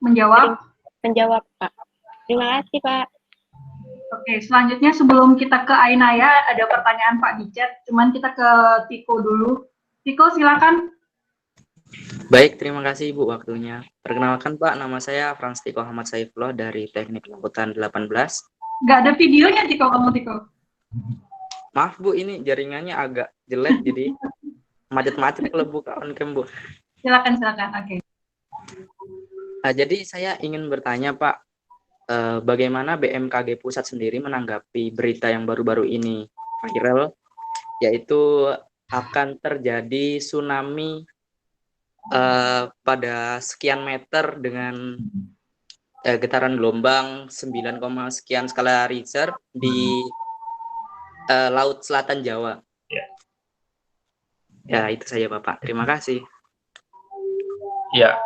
Menjawab? Menjawab Pak. Terima kasih Pak. Oke, selanjutnya sebelum kita ke Ainaya, ada pertanyaan Pak di chat, cuman kita ke Tiko dulu. Tiko, silakan. Baik, terima kasih Ibu waktunya. Perkenalkan Pak, nama saya Frans Tiko Ahmad Saifullah dari Teknik Liputan 18. Nggak ada videonya Tiko, kamu Tiko. Maaf Bu, ini jaringannya agak jelek, jadi macet-macet kalau buka on-cam Bu. Silakan, oke. Jadi saya ingin bertanya Pak, bagaimana BMKG Pusat sendiri menanggapi berita yang baru-baru ini viral, yaitu akan terjadi tsunami pada sekian meter dengan getaran gelombang 9, sekian skala Richter di Laut Selatan Jawa. Ya, itu saja Bapak. Terima kasih. Ya,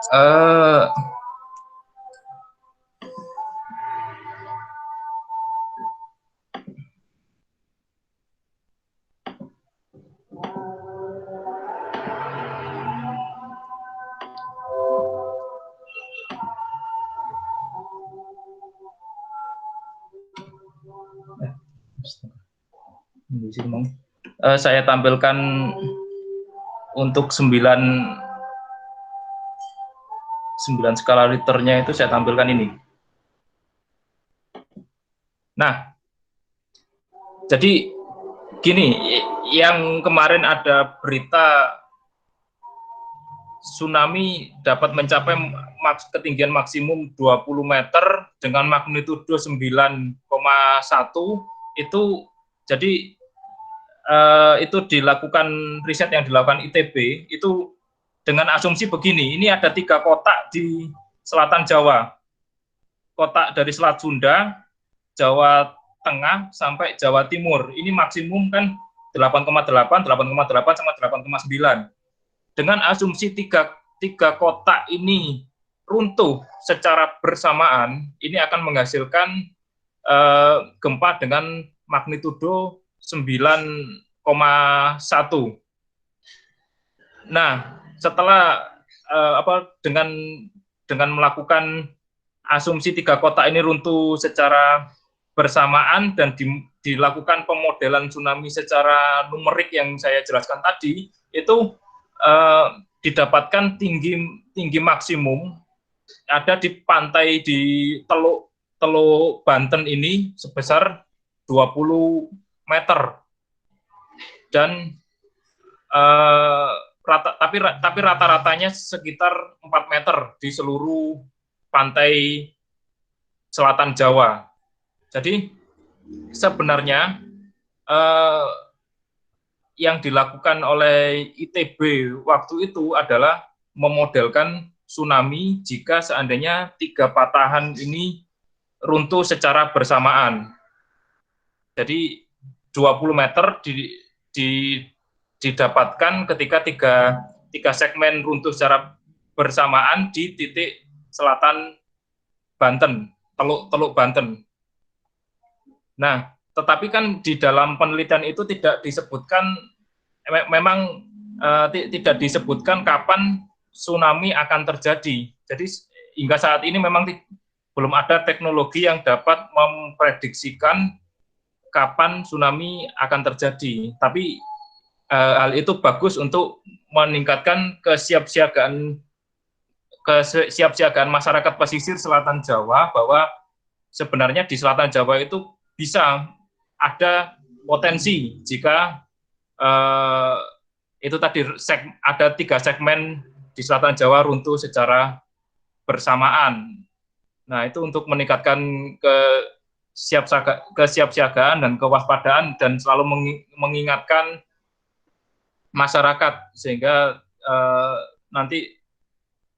saya tampilkan untuk 9 skala Richternya itu saya tampilkan ini. Nah, jadi gini, yang kemarin ada berita tsunami dapat mencapai ketinggian maksimum 20 meter dengan magnitudo 9,1 itu jadi itu dilakukan riset yang dilakukan ITB itu dengan asumsi begini, ini ada 3 kotak di selatan Jawa, kotak dari Selat Sunda, Jawa Tengah sampai Jawa Timur, ini maksimum kan 8,8, 8,8 sama 8,9. Dengan asumsi tiga kotak ini runtuh secara bersamaan, ini akan menghasilkan gempa dengan magnitudo 9,1. Nah, setelah dengan melakukan asumsi 3 kotak ini runtuh secara bersamaan dan dilakukan pemodelan tsunami secara numerik yang saya jelaskan tadi, itu didapatkan tinggi maksimum ada di pantai di Teluk Banten ini sebesar 20 meter dan tapi rata-ratanya sekitar 4 meter di seluruh pantai selatan Jawa. Jadi sebenarnya yang dilakukan oleh ITB waktu itu adalah memodelkan tsunami jika seandainya 3 patahan ini runtuh secara bersamaan. Jadi 20 meter didapatkan ketika tiga segmen runtuh secara bersamaan di titik selatan Banten, Teluk Banten. Nah, tetapi kan di dalam penelitian itu tidak disebutkan, memang tidak disebutkan kapan tsunami akan terjadi. Jadi hingga saat ini memang belum ada teknologi yang dapat memprediksikan kapan tsunami akan terjadi. Tapi hal itu bagus untuk meningkatkan kesiapsiagaan masyarakat pesisir selatan Jawa, bahwa sebenarnya di selatan Jawa itu bisa ada potensi jika itu tadi ada 3 segmen di selatan Jawa runtuh secara bersamaan. Nah, itu untuk meningkatkan kesiapsiagaan dan kewaspadaan dan selalu mengingatkan masyarakat sehingga nanti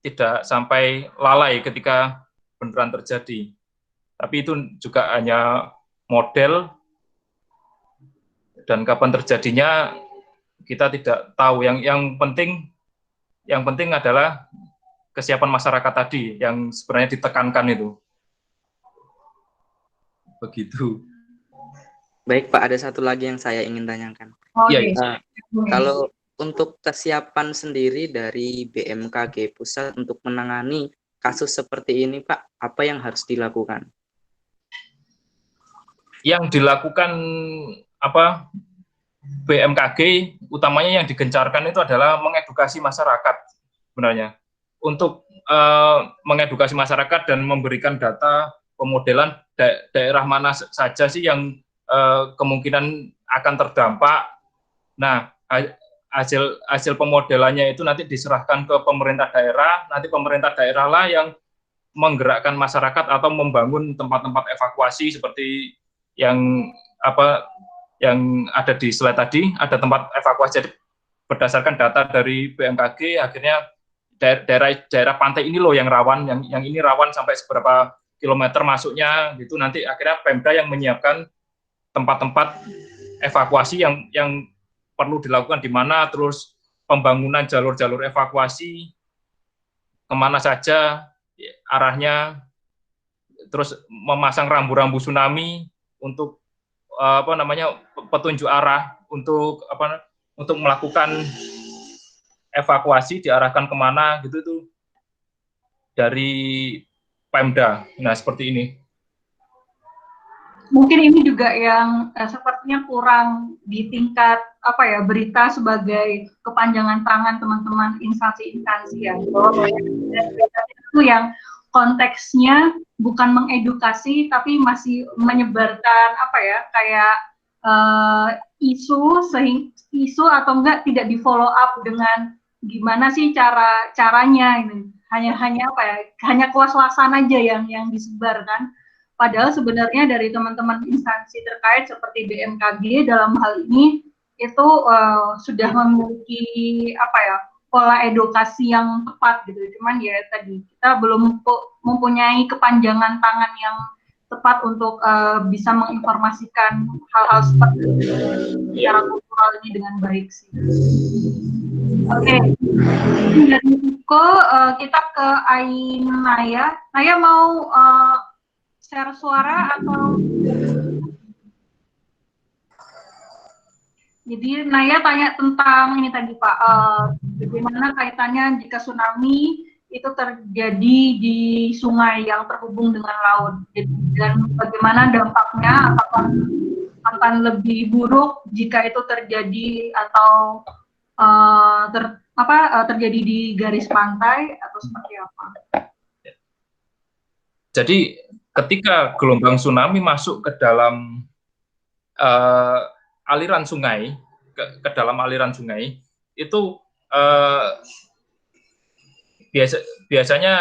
tidak sampai lalai ketika beneran terjadi. Tapi itu juga hanya model dan kapan terjadinya kita tidak tahu. Yang penting adalah kesiapan masyarakat tadi yang sebenarnya ditekankan itu. Begitu. Baik Pak, ada satu lagi yang saya ingin tanyakan. Iya. Kalau untuk kesiapan sendiri dari BMKG Pusat untuk menangani kasus seperti ini, Pak, apa yang harus dilakukan? Yang dilakukan BMKG utamanya yang digencarkan itu adalah mengedukasi masyarakat sebenarnya. Untuk mengedukasi masyarakat dan memberikan data pemodelan daerah mana saja sih yang kemungkinan akan terdampak. Nah, hasil pemodelannya itu nanti diserahkan ke pemerintah daerah, nanti pemerintah daerah lah yang menggerakkan masyarakat atau membangun tempat-tempat evakuasi seperti yang ada di slide tadi, ada tempat evakuasi. Jadi berdasarkan data dari BMKG, akhirnya daerah pantai ini loh yang rawan, yang ini rawan sampai seberapa kilometer masuknya gitu. Nanti akhirnya Pemda yang menyiapkan tempat-tempat evakuasi yang perlu dilakukan di mana, terus pembangunan jalur-jalur evakuasi kemana saja arahnya, terus memasang rambu-rambu tsunami untuk petunjuk arah untuk melakukan evakuasi diarahkan kemana gitu, itu dari Pemda. Nah, seperti ini. Mungkin ini juga yang sepertinya kurang di tingkat berita sebagai kepanjangan tangan teman-teman instansi-instansi ya. Itu yang konteksnya bukan mengedukasi tapi masih menyebarkan isu atau enggak, tidak di follow up dengan gimana sih caranya ini. Hanya kuas-kuasan aja yang disebarkan. Padahal sebenarnya dari teman-teman instansi terkait seperti BMKG dalam hal ini itu sudah memiliki pola edukasi yang tepat gitu. Cuman ya tadi kita belum mempunyai kepanjangan tangan yang tepat untuk bisa menginformasikan hal-hal seperti itu secara kultural ini dengan baik sih. Oke. Dari Iko kita ke Ainaya. Naya mau share suara atau? Jadi Naya tanya tentang ini tadi Pak, bagaimana kaitannya jika tsunami itu terjadi di sungai yang terhubung dengan laut, dan bagaimana dampaknya, apakah akan lebih buruk jika itu terjadi atau terjadi di garis pantai atau seperti apa? Jadi ketika gelombang tsunami masuk ke dalam aliran sungai, ke dalam aliran sungai, itu biasanya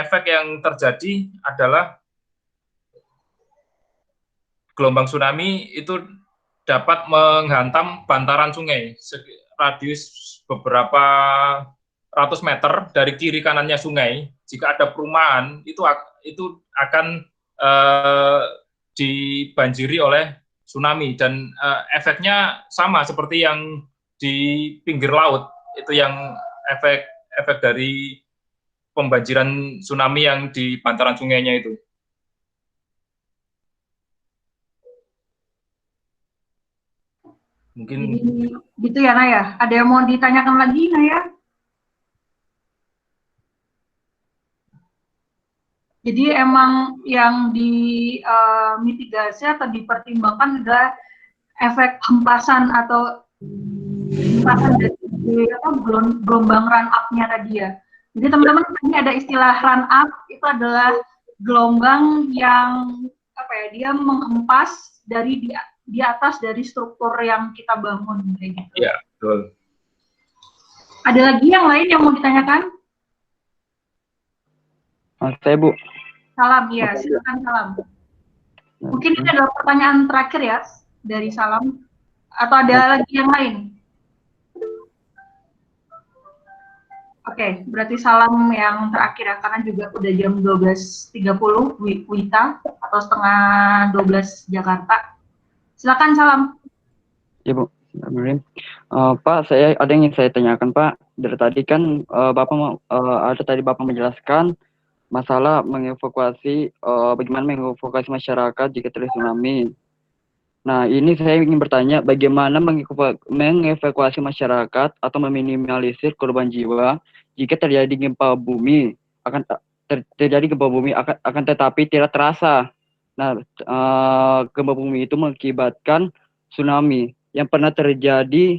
efek yang terjadi adalah gelombang tsunami itu dapat menghantam bantaran sungai radius beberapa ratus meter dari kiri kanannya sungai. Jika ada perumahan, itu akan dibanjiri oleh tsunami, dan efeknya sama seperti yang di pinggir laut. Itu yang efek dari pembanjiran tsunami yang di bantaran sungainya itu. Mungkin Jadi gitu ya Naya. Ada yang mau ditanyakan lagi Naya? Jadi emang yang dimitigasi atau dipertimbangkan adalah efek hempasan atau hempasan dari gelombang run up-nya tadi ya. Jadi teman-teman ini ada istilah run up, itu adalah gelombang yang dia menghempas dari di atas dari struktur yang kita bangun kayak gitu. Iya, betul. Ada lagi yang lain yang mau ditanyakan? Saya Bu. Salam, ya, silakan Salam. Mungkin ini adalah pertanyaan terakhir ya dari Salam. Atau ada lagi yang lain? Oke, berarti Salam yang terakhir ya, karena juga udah jam 12.30 WITA atau setengah 12 Jakarta. Silakan Salam. Ya Bu. Pak, ada yang ingin saya tanyakan Pak. Dari tadi kan Bapak menjelaskan masalah bagaimana mengevakuasi masyarakat jika terjadi tsunami. Nah, ini saya ingin bertanya, bagaimana mengevakuasi masyarakat atau meminimalisir korban jiwa jika terjadi gempa bumi akan tetapi tidak terasa. Nah, gempa bumi itu mengakibatkan tsunami yang pernah terjadi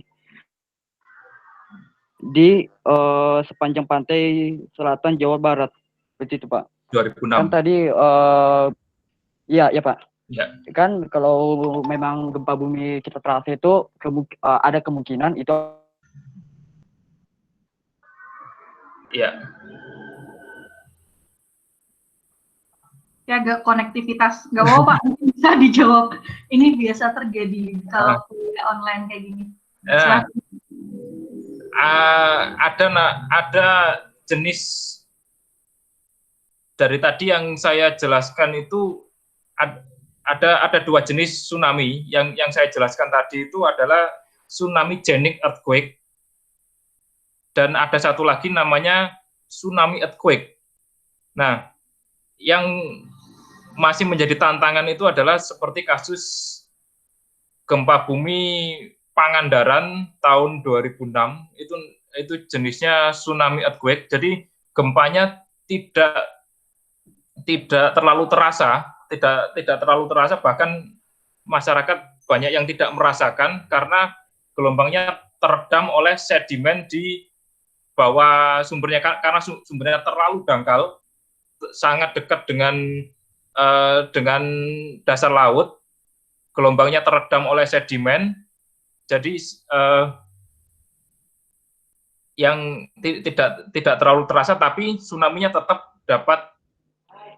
di sepanjang pantai selatan Jawa Barat. Begitu Pak. 2006. Kan tadi ya Pak. Ya. Kan kalau memang gempa bumi kita terasa itu ada kemungkinan itu. Ya. Ya, agak konektivitas. Nggak apa-apa Pak, bisa dijawab. Ini biasa terjadi kalau kuliah online kayak gini. Ada jenis dari tadi yang saya jelaskan itu ada dua jenis tsunami yang saya jelaskan tadi itu adalah tsunami genic earthquake, dan ada satu lagi namanya tsunami earthquake. Nah, yang masih menjadi tantangan itu adalah seperti kasus gempa bumi Pangandaran tahun 2006, itu jenisnya tsunami earthquake. Jadi gempanya tidak terlalu terasa, tidak terlalu terasa, bahkan masyarakat banyak yang tidak merasakan karena gelombangnya teredam oleh sedimen di bawah sumbernya, karena sumbernya terlalu dangkal, sangat dekat dengan dasar laut, gelombangnya teredam oleh sedimen, jadi yang tidak terlalu terasa, tapi tsunami-nya tetap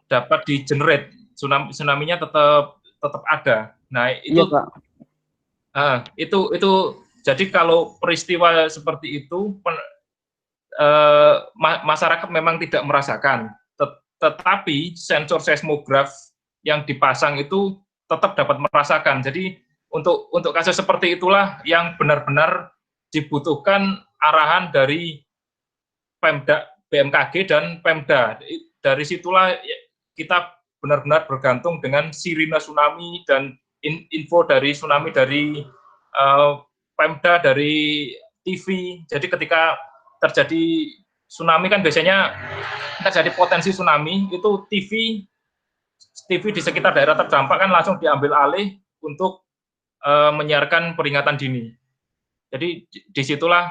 dapat di-generate, tsunami-nya tetap ada. Nah, itu Iya, Pak. Itu jadi kalau peristiwa seperti itu masyarakat memang tidak merasakan, tetapi sensor seismograf yang dipasang itu tetap dapat merasakan. Jadi untuk kasus seperti itulah yang benar-benar dibutuhkan arahan dari Pemda, BMKG dan Pemda. Dari situlah kita benar-benar bergantung dengan sirine tsunami dan info dari tsunami dari Pemda, dari TV. Jadi ketika terjadi tsunami kan biasanya terjadi potensi tsunami, itu TV di sekitar daerah terdampak kan langsung diambil alih untuk menyiarkan peringatan dini. Jadi disitulah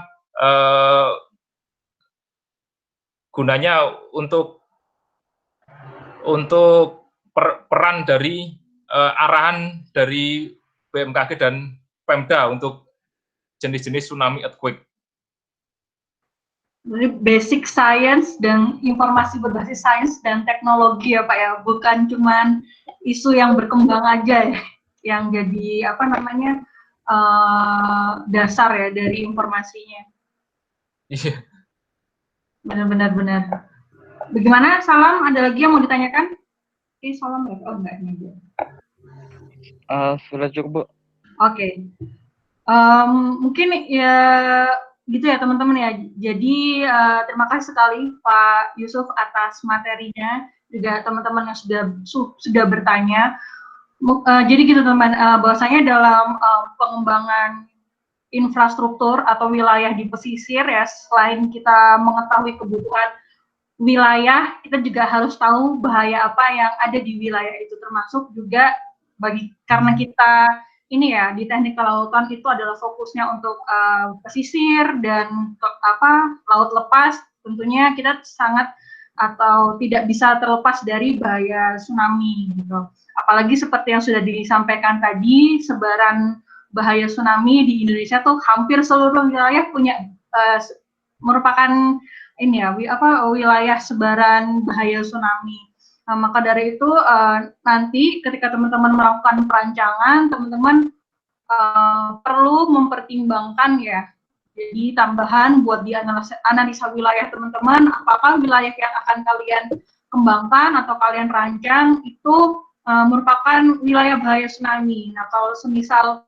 gunanya untuk untuk peran dari arahan dari BMKG dan Pemda untuk jenis-jenis tsunami earthquake. Jadi basic science dan informasi berbasis sains dan teknologi ya Pak ya, bukan cuman isu yang berkembang aja ya, yang jadi apa namanya dasar ya dari informasinya. Iya. Benar-benar benar. Bagaimana Salam? Ada lagi yang mau ditanyakan? Salam ya? Oh enggak ini dia. Sudah cukup, Bu. Oke. Mungkin ya gitu ya teman-teman ya. Jadi terima kasih sekali Pak Yusuf atas materinya, juga teman-teman yang sudah bertanya. Jadi gitu teman, bahwasanya dalam pengembangan infrastruktur atau wilayah di pesisir ya, selain kita mengetahui kebutuhan wilayah, kita juga harus tahu bahaya apa yang ada di wilayah itu, termasuk juga karena kita ini ya di teknik kelautan itu adalah fokusnya untuk pesisir dan laut lepas, tentunya kita sangat atau tidak bisa terlepas dari bahaya tsunami gitu. Apalagi seperti yang sudah disampaikan tadi, sebaran bahaya tsunami di Indonesia tuh hampir seluruh wilayah punya merupakan ini ya wilayah sebaran bahaya tsunami. Nah, maka dari itu nanti ketika teman-teman melakukan perancangan, teman-teman perlu mempertimbangkan ya. Jadi tambahan buat di analisa wilayah teman-teman, apakah wilayah yang akan kalian kembangkan atau kalian rancang itu merupakan wilayah bahaya tsunami. Nah, kalau semisal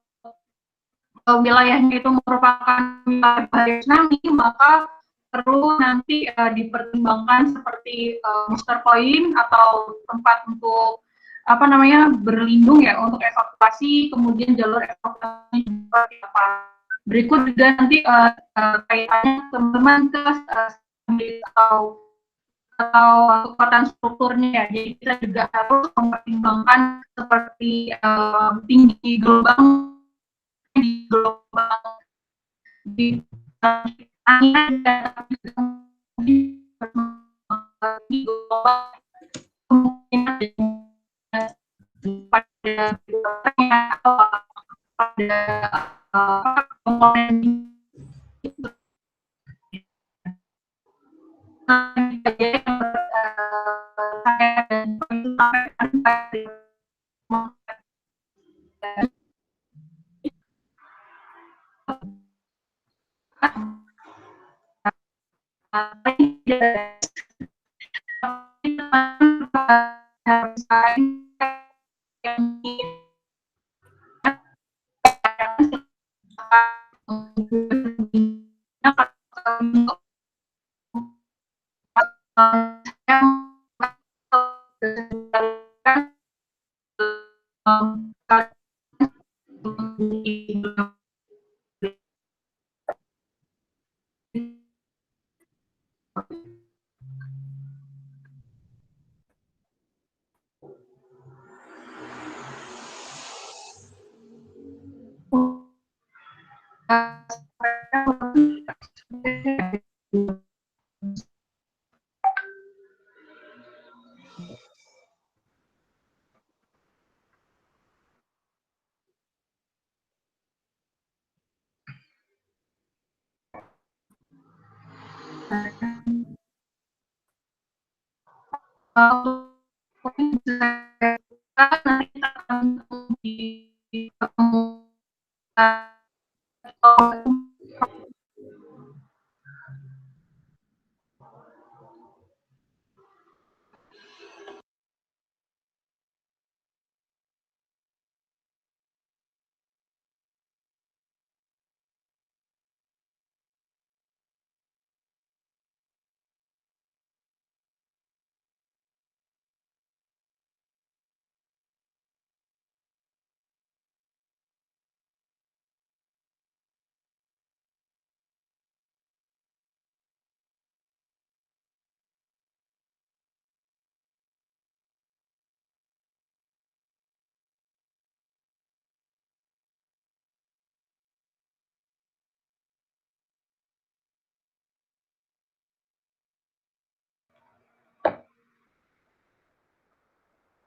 wilayahnya itu merupakan wilayah bahaya tsunami, maka perlu nanti dipertimbangkan seperti booster point atau tempat untuk apa namanya berlindung ya untuk evakuasi, kemudian jalur evakuasi seperti apa. Berikut juga nanti kaitannya teman-teman ke atau kekuatan strukturnya ya. Jadi kita juga harus mempertimbangkan seperti tinggi gelombang di angin dan di gelombang kemungkinan pada atau pada komponen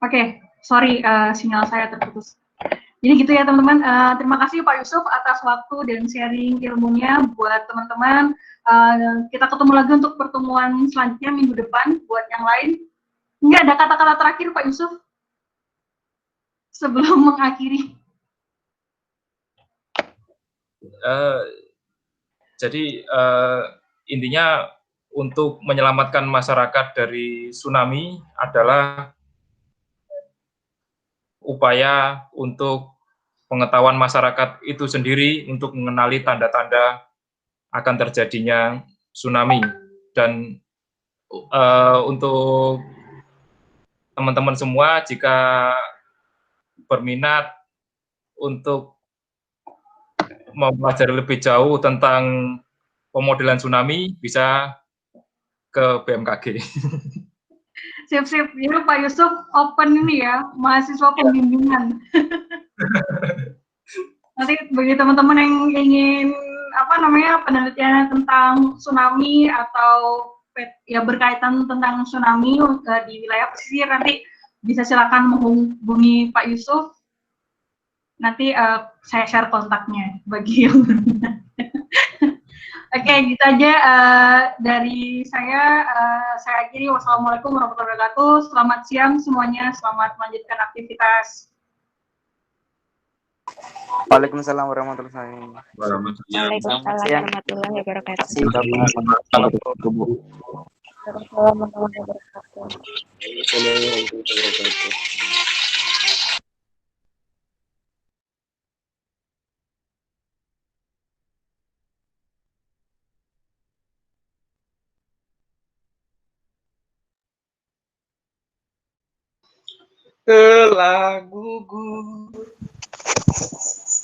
Oke, sorry, sinyal saya terputus. Jadi gitu ya teman-teman, terima kasih Pak Yusuf atas waktu dan sharing ilmunya buat teman-teman. Kita ketemu lagi untuk pertemuan selanjutnya minggu depan buat yang lain. Ini ada kata-kata terakhir Pak Yusuf sebelum mengakhiri. Jadi intinya untuk menyelamatkan masyarakat dari tsunami adalah upaya untuk pengetahuan masyarakat itu sendiri untuk mengenali tanda-tanda akan terjadinya tsunami. Dan untuk teman-teman semua, jika berminat untuk mempelajari lebih jauh tentang pemodelan tsunami, bisa ke BMKG. Sip-sip, ya Pak Yusuf open ini ya, mahasiswa pembimbingan. Nanti bagi teman-teman yang ingin penelitian tentang tsunami atau ya berkaitan tentang tsunami di wilayah pesisir, nanti bisa silakan menghubungi Pak Yusuf. Nanti saya share kontaknya bagi yang berminat. Oke, gitu aja dari saya. Saya akhiri. Wassalamualaikum warahmatullahi wabarakatuh. Selamat siang semuanya. Selamat melanjutkan aktivitas. Waalaikumsalam warahmatullahi wabarakatuh. Waalaikumsalam warahmatullahi wabarakatuh. Terima kasih Bapak. Waalaikumsalam warahmatullahi wabarakatuh. Telah gugur